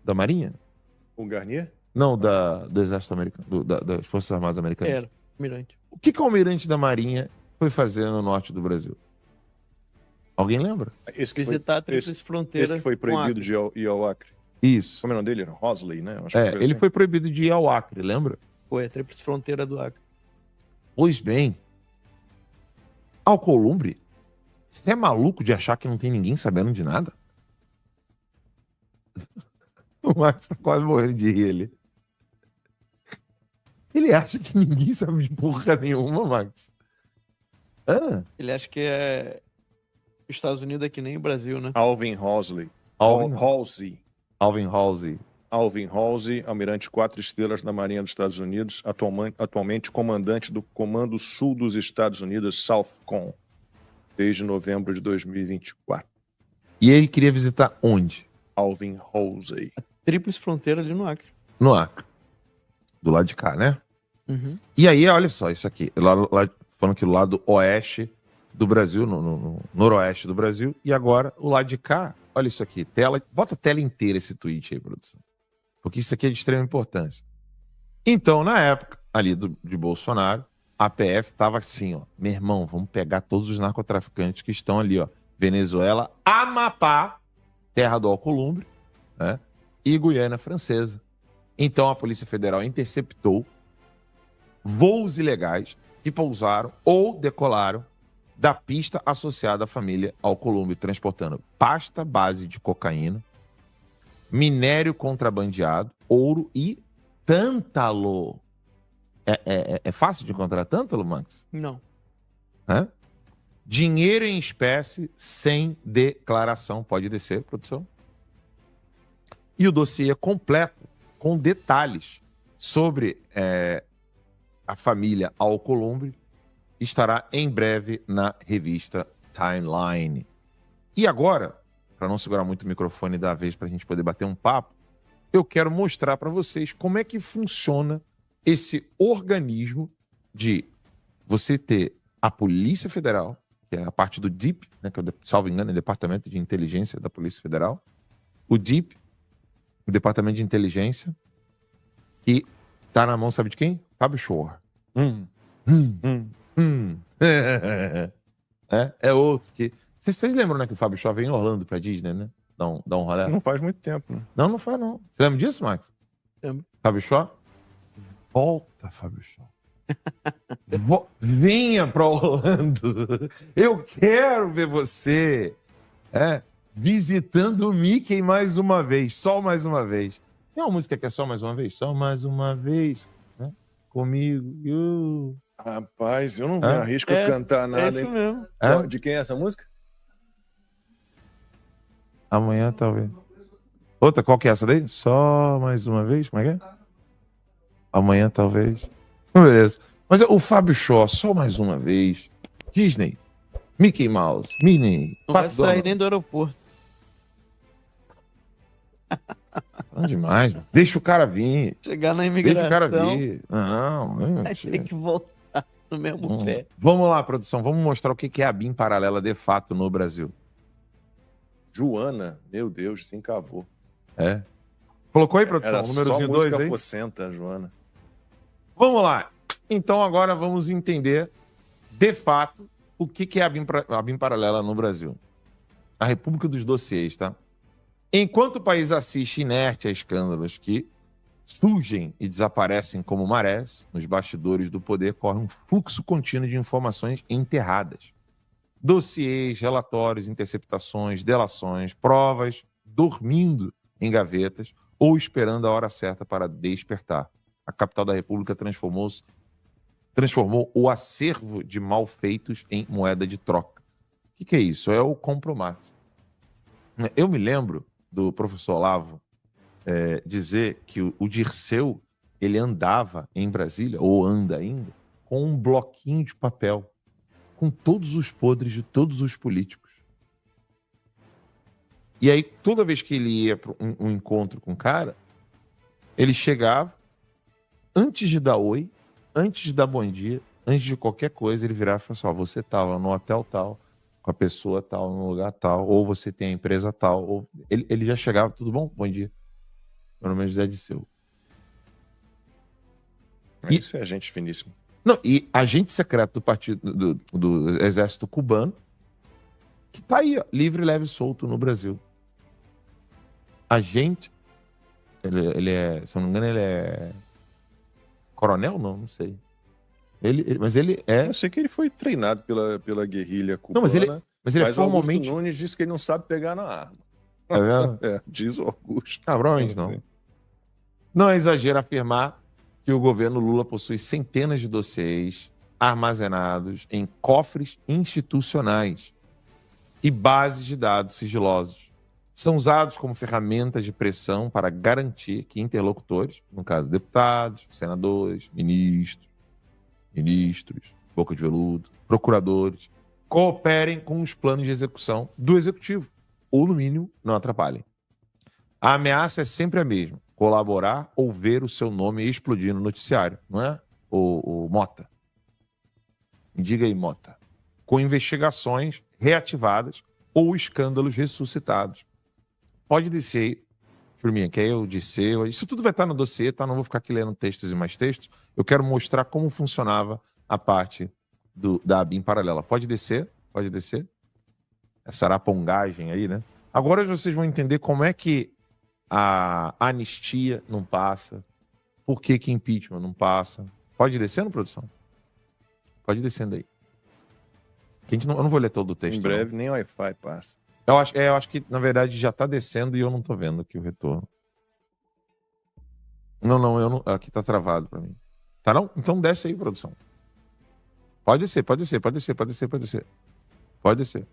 Da Marinha? O Garnier? Não, do Exército Americano, das Forças Armadas Americanas. Era, almirante. O que o almirante da Marinha foi fazer no norte do Brasil? Alguém lembra? Visitar a Tríplice Fronteira. Esse que foi proibido de ir ao Acre. Isso. Como é o nome dele? Era Rosley, né? Ele foi proibido de ir ao Acre, lembra? Foi a Tríplice Fronteira do Acre. Pois bem, Alcolumbre Você é maluco de achar que não tem ninguém sabendo de nada? O Marcos tá quase morrendo de rir ali. Ele acha que ninguém sabe de porra nenhuma, Marcos. Ele acha que os Estados Unidos é que nem o Brasil, né? Alvin Halsey. Alvin Halsey, almirante 4 estrelas da Marinha dos Estados Unidos, atualmente comandante do Comando Sul dos Estados Unidos, SOUTHCOM, desde novembro de 2024. E ele queria visitar onde? Alvin Halsey. A tríplice fronteira ali no Acre. No Acre. Do lado de cá, né? Uhum. E aí, olha só, isso aqui. Lá, falando que o lado oeste do Brasil, no noroeste do Brasil, e agora o lado de cá, olha isso aqui. Bota a tela inteira esse tweet aí, produção. Porque isso aqui é de extrema importância. Então, na época ali de Bolsonaro, a PF tava assim, ó. Meu irmão, vamos pegar todos os narcotraficantes que estão ali, ó. Venezuela, Amapá, terra do Alcolumbre, né? E Guiana Francesa. Então a Polícia Federal interceptou voos ilegais que pousaram ou decolaram da pista associada à família Alcolumbre, transportando pasta base de cocaína, minério contrabandeado, ouro e tântalo. É fácil de encontrar tântalo, Max? Não. Hã? Dinheiro em espécie sem declaração. Pode descer, produção. E o dossiê completo, com detalhes sobre a família Alcolumbre, estará em breve na revista Timeline. E agora, para não segurar muito o microfone da vez para a gente poder bater um papo, eu quero mostrar para vocês como é que funciona esse organismo de você ter a Polícia Federal, que é a parte do DIP, né, que é, salvo engano, é o Departamento de Inteligência da Polícia Federal, o DIP, o Departamento de Inteligência, que tá na mão, sabe de quem? Fábio Shore. É outro que... Vocês lembram, né, que o Fábio Shore veio em Orlando pra Disney, né? Dá um rolê. Não faz muito tempo, né? Não faz, não. Você lembra disso, Max? Lembro. Fábio Shore? Volta, Fábio Shore. Venha pra Orlando. Eu quero ver você visitando o Mickey mais uma vez. Só mais uma vez. Tem uma música que é só mais uma vez? Só mais uma vez. Né? Comigo. Rapaz, eu não me arrisco a cantar nada. É isso mesmo. De quem é essa música? Amanhã, talvez. Outra, qual que é essa daí? Só mais uma vez? Como é que é? Amanhã, talvez. Beleza. Mas o Fábio Shore, só mais uma vez. Disney. Mickey Mouse. Minnie. Não vai sair nem do aeroporto. Não demais. Mano. Deixa o cara vir. Chegar na imigração. Deixa o cara vir. Não. Vai ter que voltar no mesmo pé. Vamos lá, produção. Vamos mostrar o que é a BIM paralela de fato no Brasil. Joana, meu Deus, se encavou. Colocou aí, produção? Era Númerozinho 2 aí? Pocenta, Joana. Vamos lá. Então agora vamos entender, de fato, o que é a BIM paralela no Brasil. A República dos Dossiês, tá? Enquanto o país assiste inerte a escândalos que surgem e desaparecem como marés, nos bastidores do poder corre um fluxo contínuo de informações enterradas. Dossiês, relatórios, interceptações, delações, provas, dormindo em gavetas ou esperando a hora certa para despertar. A capital da República transformou o acervo de malfeitos em moeda de troca. O que é isso? É o compromato. Eu me lembro do professor Olavo dizer que o Dirceu ele andava em Brasília, ou anda ainda, com um bloquinho de papel com todos os podres de todos os políticos. E aí, toda vez que ele ia para um encontro com o cara, ele chegava, antes de dar oi, antes de dar bom dia, antes de qualquer coisa, ele virava e falava assim, você estava no hotel tal, com a pessoa tal, no lugar tal, ou você tem a empresa tal, ou... Ele já chegava, tudo bom? Bom dia. Meu nome é José Disseu. Isso é gente finíssima. Não, e agente secreto do partido do exército cubano, que tá aí, ó, livre, leve e solto no Brasil. Agente, ele é, se eu não me engano, ele é coronel? Não sei. Mas ele é... Eu sei que ele foi treinado pela guerrilha cubana. Não, Mas ele é Mas o Augusto formalmente... Nunes disse que ele não sabe pegar na arma. É mesmo? Diz o Augusto. Provavelmente não. Não é exagero afirmar que o governo Lula possui centenas de dossiês armazenados em cofres institucionais e bases de dados sigilosos. São usados como ferramentas de pressão para garantir que interlocutores, no caso deputados, senadores, ministros, boca de veludo, procuradores, cooperem com os planos de execução do executivo, ou, no mínimo, não atrapalhem. A ameaça é sempre a mesma: colaborar ou ver o seu nome explodir no noticiário, não é, o Mota? Diga aí, Mota. Com investigações reativadas ou escândalos ressuscitados. Pode descer aí, turminha, quer eu descer? Isso tudo vai estar no dossiê, tá? Não vou ficar aqui lendo textos e mais textos. Eu quero mostrar como funcionava a parte da ABIN paralela. Pode descer? Pode descer? Essa arapongagem aí, né? Agora vocês vão entender como é que a anistia não passa, por que impeachment não passa. Pode descendo, produção? Pode ir descendo aí. Eu não vou ler todo o texto. Em breve, nem Wi-Fi passa. Eu acho que, na verdade, já tá descendo e eu não tô vendo aqui o retorno. Não, aqui tá travado pra mim. Tá não? Então desce aí, produção. Pode descer. Pode descer.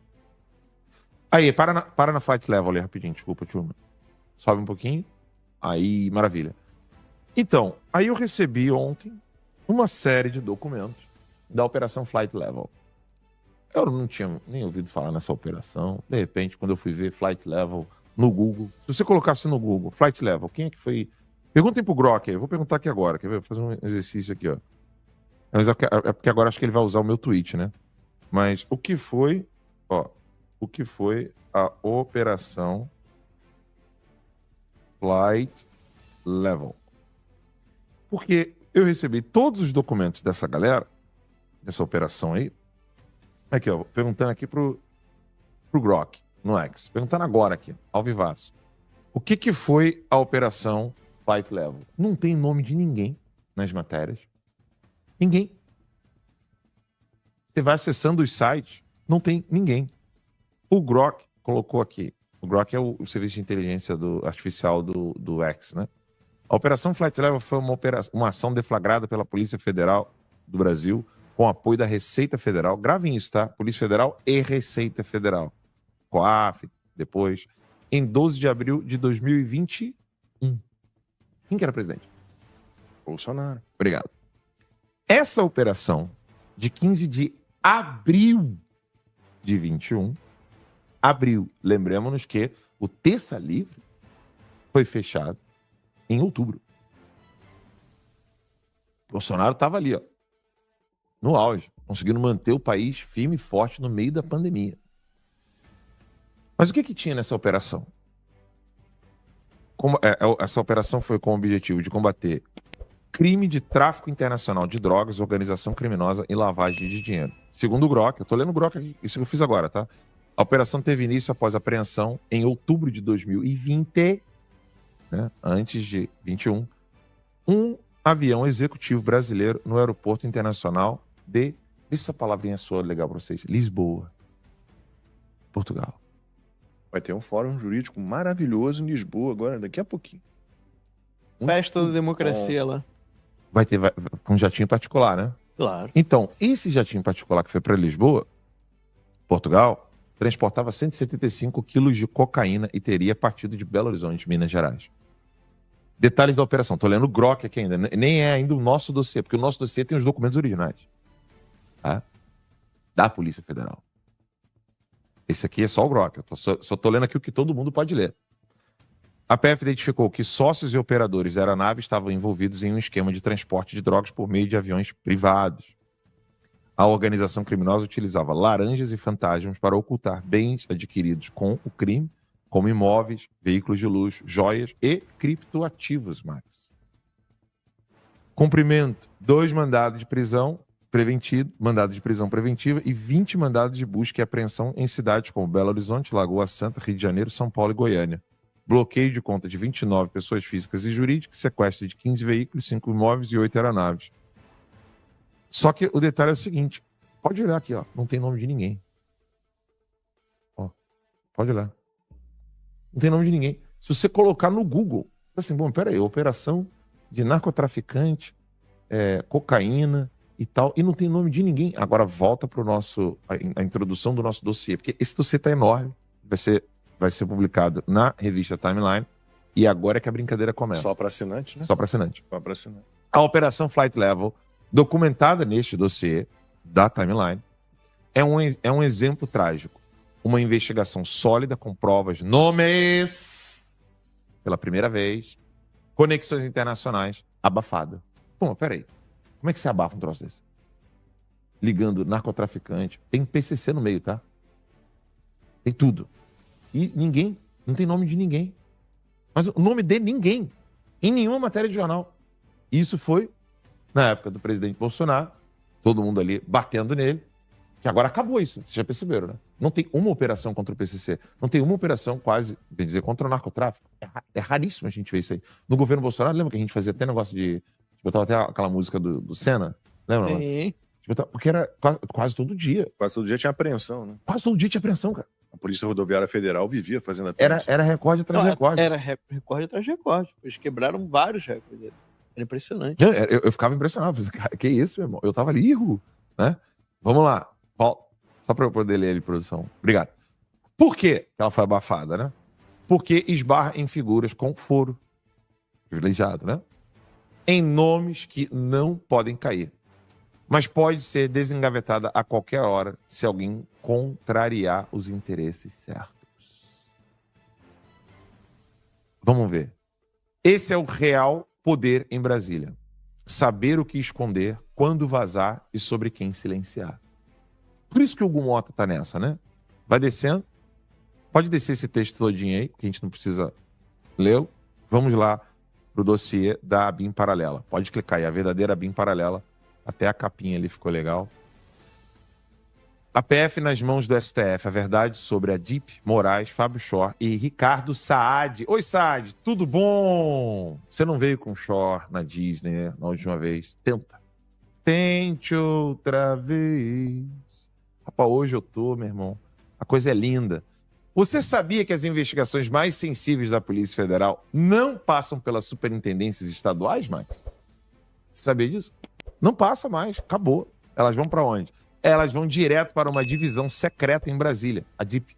Aí, para na flight level ali rapidinho, desculpa, turma. Sobe um pouquinho. Aí, maravilha. Então, aí eu recebi ontem uma série de documentos da Operação Flight Level. Eu não tinha nem ouvido falar nessa operação. De repente, quando eu fui ver Flight Level no Google, se você colocasse no Google, Flight Level, quem é que foi? Perguntem pro Grok aí, eu vou perguntar aqui agora, quer ver? Vou fazer um exercício aqui, ó. Mas é porque agora acho que ele vai usar o meu tweet, né? Mas o que foi a Operação Flight Level? Porque eu recebi todos os documentos dessa galera, dessa operação aí. Aqui, ó, perguntando aqui pro Grok, no X. Perguntando agora aqui, ao vivaço. O que foi a Operação Flight Level? Não tem nome de ninguém nas matérias. Ninguém. Você vai acessando os sites, não tem ninguém. O Grok colocou aqui. O Grok é o serviço de inteligência artificial do X, né? A Operação Flight Level foi uma ação deflagrada pela Polícia Federal do Brasil com apoio da Receita Federal. Gravem isso, tá? Polícia Federal e Receita Federal. COAF, depois. Em 12 de abril de 2021. Quem que era presidente? Bolsonaro. Obrigado. Essa operação, de 15 de abril de 21, lembremos-nos que o Terça Livre foi fechado em outubro. Bolsonaro estava ali, ó, no auge, conseguindo manter o país firme e forte no meio da pandemia. Mas o que tinha nessa operação? Essa operação foi com o objetivo de combater crime de tráfico internacional de drogas, organização criminosa e lavagem de dinheiro. Segundo o Grok, eu tô lendo o Grok aqui, isso que eu fiz agora, tá? A operação teve início após a apreensão em outubro de 2020, né, antes de 21, um avião executivo brasileiro no aeroporto internacional de... Vê se essa palavrinha soa legal para vocês. Lisboa, Portugal. Vai ter um fórum jurídico maravilhoso em Lisboa agora, daqui a pouquinho. Festa da democracia lá. Vai ter um jatinho particular, né? Claro. Então, esse jatinho particular que foi para Lisboa, Portugal, transportava 175 quilos de cocaína e teria partido de Belo Horizonte, Minas Gerais. Detalhes da operação. Tô lendo o Grok aqui ainda. Nem é ainda o nosso dossiê, porque o nosso dossiê tem os documentos originais. Tá? Da Polícia Federal. Esse aqui é só o Grok. Eu só tô lendo aqui o que todo mundo pode ler. A PF identificou que sócios e operadores da aeronave estavam envolvidos em um esquema de transporte de drogas por meio de aviões privados. A organização criminosa utilizava laranjas e fantasmas para ocultar bens adquiridos com o crime, como imóveis, veículos de luxo, joias e criptoativos, Max. Cumprimento: 2 mandados de prisão preventiva e 20 mandados de busca e apreensão em cidades como Belo Horizonte, Lagoa Santa, Rio de Janeiro, São Paulo e Goiânia. Bloqueio de conta de 29 pessoas físicas e jurídicas, sequestro de 15 veículos, 5 imóveis e 8 aeronaves. Só que o detalhe é o seguinte, pode olhar aqui, ó, não tem nome de ninguém. Pode olhar. Não tem nome de ninguém. Se você colocar no Google, assim, bom, peraí, operação de narcotraficante, cocaína e tal, e não tem nome de ninguém. Agora volta para a introdução do nosso dossiê, porque esse dossiê tá enorme, vai ser publicado na revista Timeline, e agora é que a brincadeira começa. Só para assinante, né? Só para assinante. Só para assinante. A Operação Flight Level, documentada neste dossiê da Timeline, é um exemplo trágico. Uma investigação sólida com provas, nomes, pela primeira vez, conexões internacionais, abafada. Pô, peraí. Como é que você abafa um troço desse? Ligando narcotraficante. Tem PCC no meio, tá? Tem tudo. E ninguém, não tem nome de ninguém. Mas o nome de ninguém. Em nenhuma matéria de jornal. Isso foi na época do presidente Bolsonaro. Todo mundo ali batendo nele. Que agora acabou isso. Vocês já perceberam, né? Não tem uma operação contra o PCC. Não tem uma operação quase, bem dizer, contra o narcotráfico. É raríssimo a gente ver isso aí. No governo Bolsonaro, lembra que a gente fazia até negócio de... Botava até aquela música do Senna? Lembra? Sim. Porque era quase todo dia. Quase todo dia tinha apreensão, né? Quase todo dia tinha apreensão, cara. A Polícia Rodoviária Federal vivia fazendo apreensão. Era recorde atrás de recorde. Era recorde atrás de recorde. Eles quebraram vários recordes. Era impressionante. Eu ficava impressionado. Eu falei, cara, que isso, meu irmão? Eu tava ali, né? Vamos lá. Só para eu poder ler ele, produção. Obrigado. Por que ela foi abafada, né? Porque esbarra em figuras com foro privilegiado, né? Em nomes que não podem cair. Mas pode ser desengavetada a qualquer hora se alguém contrariar os interesses certos. Vamos ver. Esse é o real poder em Brasília. Saber o que esconder, quando vazar e sobre quem silenciar. Por isso que o Hugo Mota tá nessa, né? Vai descendo. Pode descer esse texto todinho aí, que a gente não precisa lê-lo. Vamos lá pro dossiê da BIM Paralela. Pode clicar aí, a verdadeira BIM Paralela. Até a capinha ali ficou legal. A PF nas mãos do STF. A verdade sobre a DIP, Moraes, Fábio Shor e Ricardo Saad. Oi, Saad, tudo bom? Você não veio com Shor na Disney, né? Na última vez. Tente outra vez. Rapaz, hoje eu tô, meu irmão. A coisa é linda. Você sabia que as investigações mais sensíveis da Polícia Federal não passam pelas superintendências estaduais, Max? Você sabia disso? Não passa mais, acabou. Elas vão para onde? Elas vão direto para uma divisão secreta em Brasília, a DIP.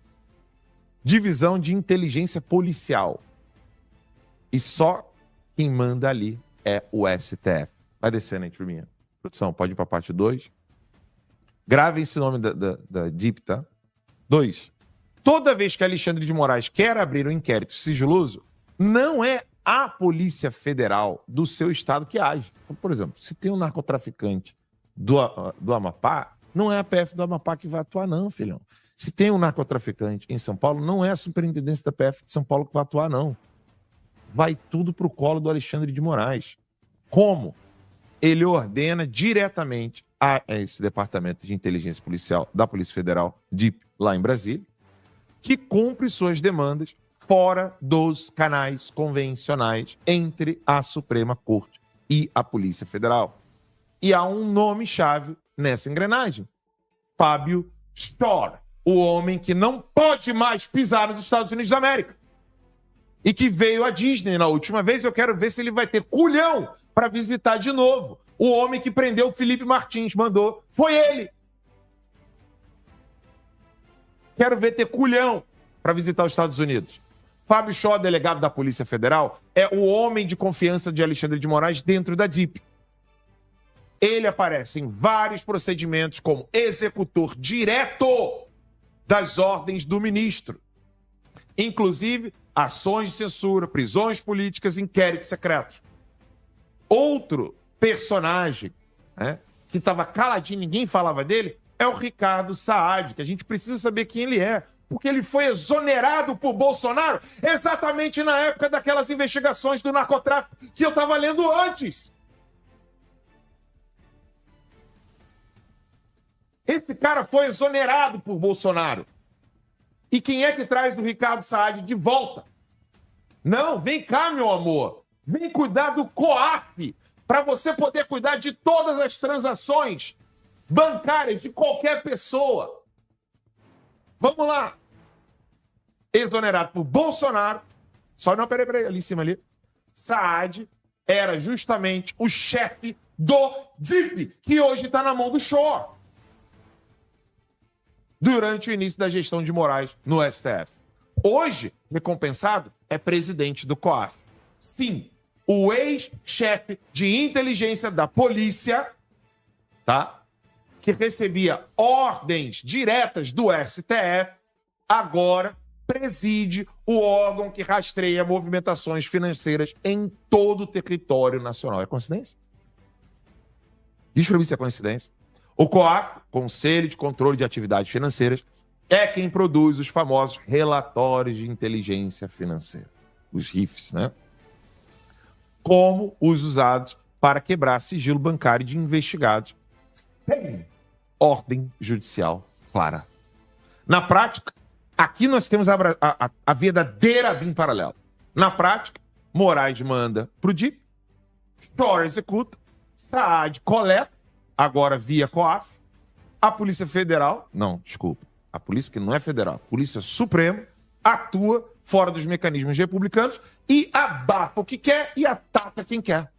Divisão de Inteligência Policial. E só quem manda ali é o STF. Vai descendo aí, turminha. Produção, pode ir para a parte 2. Grave esse nome da DIP, tá? 2. Toda vez que Alexandre de Moraes quer abrir um inquérito sigiloso, não é a Polícia Federal do seu estado que age. Então, por exemplo, se tem um narcotraficante do Amapá, não é a PF do Amapá que vai atuar, não, filhão. Se tem um narcotraficante em São Paulo, não é a superintendência da PF de São Paulo que vai atuar, não. Vai tudo pro colo do Alexandre de Moraes. Como? Ele ordena diretamente a esse Departamento de Inteligência Policial da Polícia Federal, DIP, lá em Brasília, que cumpre suas demandas fora dos canais convencionais entre a Suprema Corte e a Polícia Federal. E há um nome-chave nessa engrenagem. Fábio Shor, o homem que não pode mais pisar nos Estados Unidos da América. E que veio à Disney na última vez. Eu quero ver se ele vai ter culhão para visitar de novo. O homem que prendeu o Felipe Martins mandou. Foi ele. Quero ver ter culhão para visitar os Estados Unidos. Fábio Shor, delegado da Polícia Federal, é o homem de confiança de Alexandre de Moraes dentro da DIP. Ele aparece em vários procedimentos como executor direto das ordens do ministro. Inclusive, ações de censura, prisões políticas, inquéritos secretos. Outro personagem, né, que estava caladinho, ninguém falava dele, é o Ricardo Saad, que a gente precisa saber quem ele é, porque ele foi exonerado por Bolsonaro exatamente na época daquelas investigações do narcotráfico que eu estava lendo antes. Esse cara foi exonerado por Bolsonaro. E quem é que traz o Ricardo Saad de volta? Não, vem cá, meu amor. Vem cuidar do COAF, para você poder cuidar de todas as transações bancárias de qualquer pessoa. Vamos lá. exonerado por Bolsonaro. Peraí, ali em cima ali. Saad era justamente o chefe do DIP, que hoje está na mão do Shor. Durante o início da gestão de Moraes no STF. Hoje, recompensado, é presidente do COAF. Sim, o ex-chefe de inteligência da polícia, tá? Que recebia ordens diretas do STF, agora preside o órgão que rastreia movimentações financeiras em todo o território nacional. É coincidência? Diz pra mim se é coincidência. O COAF, Conselho de Controle de Atividades Financeiras, é quem produz os famosos relatórios de inteligência financeira, os RIFs, né? Como os usados para quebrar sigilo bancário de investigados sem ordem judicial clara. Na prática, aqui nós temos a verdadeira BIM paralela. Na prática, Moraes manda para o DIP, Shor executa, Saad coleta, agora via COAF, a Polícia Federal, não, desculpa, a Polícia que não é federal, a Polícia Suprema, atua fora dos mecanismos republicanos e abafa o que quer e ataca quem quer.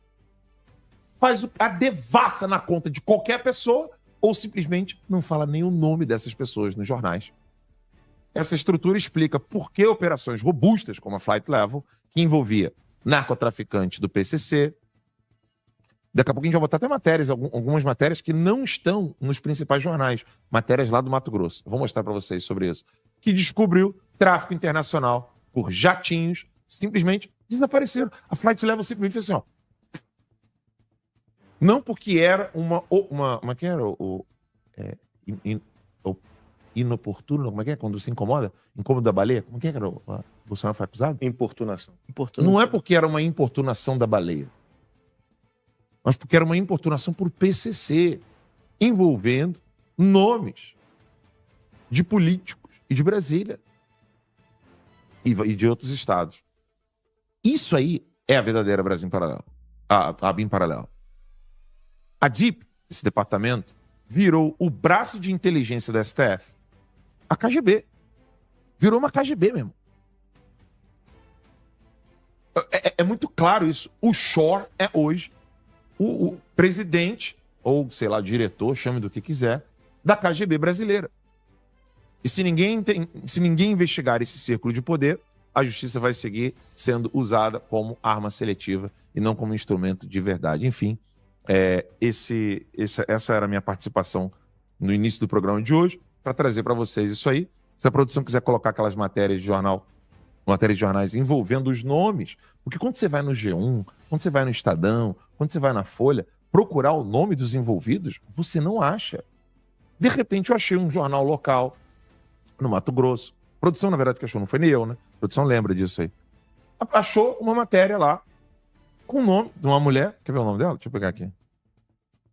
Faz a devassa na conta de qualquer pessoa ou simplesmente não fala nem o nome dessas pessoas nos jornais. Essa estrutura explica por que operações robustas, como a Flight Level, que envolvia narcotraficantes do PCC. Daqui a pouco a gente vai botar até matérias, algumas matérias que não estão nos principais jornais. Matérias lá do Mato Grosso. Eu vou mostrar para vocês sobre isso. Que descobriu tráfico internacional por jatinhos, simplesmente desapareceram. A Flight Level simplesmente fez assim, ó. Não porque era uma que era inoportuno, como é que é? Quando se incomoda? Incômodo da baleia? Como é que era? O Bolsonaro foi acusado? Importunação. Não é porque era uma importunação da baleia, mas porque era uma importunação por PCC, envolvendo nomes de políticos e de Brasília e de outros estados. Isso aí é a verdadeira Brasil Paralelo. A BIM Paralelo. A DIP, esse departamento, virou o braço de inteligência da STF. A KGB. Virou uma KGB mesmo. É muito claro isso. O Shor é hoje o presidente, ou sei lá, diretor, chame do que quiser, da KGB brasileira. E se ninguém investigar esse círculo de poder, a justiça vai seguir sendo usada como arma seletiva e não como instrumento de verdade. Enfim, essa era a minha participação no início do programa de hoje, para trazer para vocês isso aí. Se a produção quiser colocar aquelas matérias de jornal, matérias de jornais envolvendo os nomes, porque quando você vai no G1, quando você vai no Estadão, quando você vai na Folha, procurar o nome dos envolvidos, você não acha. De repente eu achei um jornal local no Mato Grosso. A produção, na verdade, que achou, não foi nem eu, né? A produção lembra disso aí. Achou uma matéria lá com o nome de uma mulher. Quer ver o nome dela? Deixa eu pegar aqui.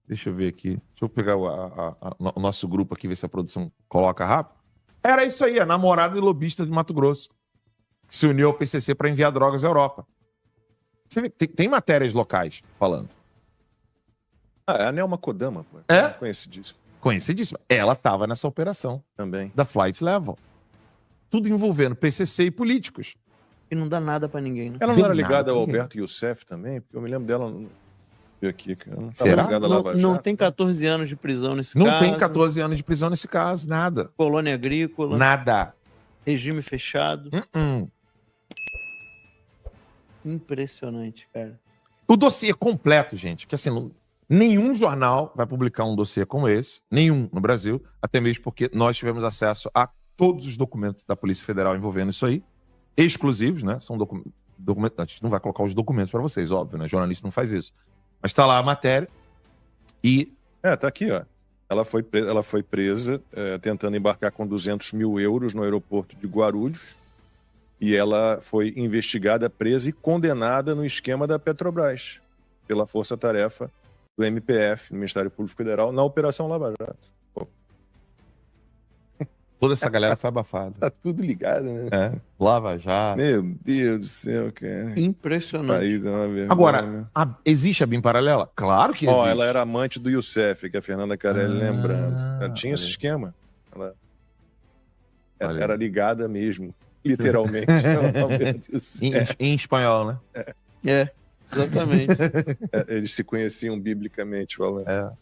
Deixa eu ver aqui. Deixa eu pegar o nosso grupo aqui, ver se a produção coloca rápido. Era isso aí, a namorada e lobista de Mato Grosso, que se uniu ao PCC para enviar drogas à Europa. Você vê, tem matérias locais falando. É a Nelma Kodama, pô. É? Conhecidíssima. Conhecidíssima. Ela estava nessa operação. Também. Da Flight Level. Tudo envolvendo PCC e políticos. E não dá nada pra ninguém, né? Ela não era ligada ao Alberto Youssef também? Porque eu me lembro dela... Aqui, cara. Não Será? Não tem 14 anos de prisão nesse Não caso. tem 14 anos de prisão nesse caso, nada. Colônia agrícola. Nada. Regime fechado. Impressionante, cara. O dossiê completo, gente, que assim, nenhum jornal vai publicar um dossiê como esse, nenhum no Brasil, até mesmo porque nós tivemos acesso a todos os documentos da Polícia Federal envolvendo isso aí, exclusivos, né? São documentos. A gente não vai colocar os documentos para vocês, óbvio, né? Jornalista não faz isso. Mas tá lá a matéria e... tá aqui, ó. Ela foi presa tentando embarcar com 200 mil euros no aeroporto de Guarulhos e ela foi investigada, presa e condenada no esquema da Petrobras pela força-tarefa do MPF, do Ministério Público Federal, na Operação Lava Jato. Pô. Toda essa galera foi abafada. Tá tudo ligado, né? Lava Jato. Meu Deus do céu, cara. Impressionante. País é uma vergonha. Agora, existe a BIM paralela? Claro que existe. Ela era amante do Youssef, que a Fernanda Carelli lembrando. Ela tinha esse esquema. Ela era ligada mesmo. literalmente. Em espanhol, né? É, exatamente. Eles se conheciam biblicamente falando.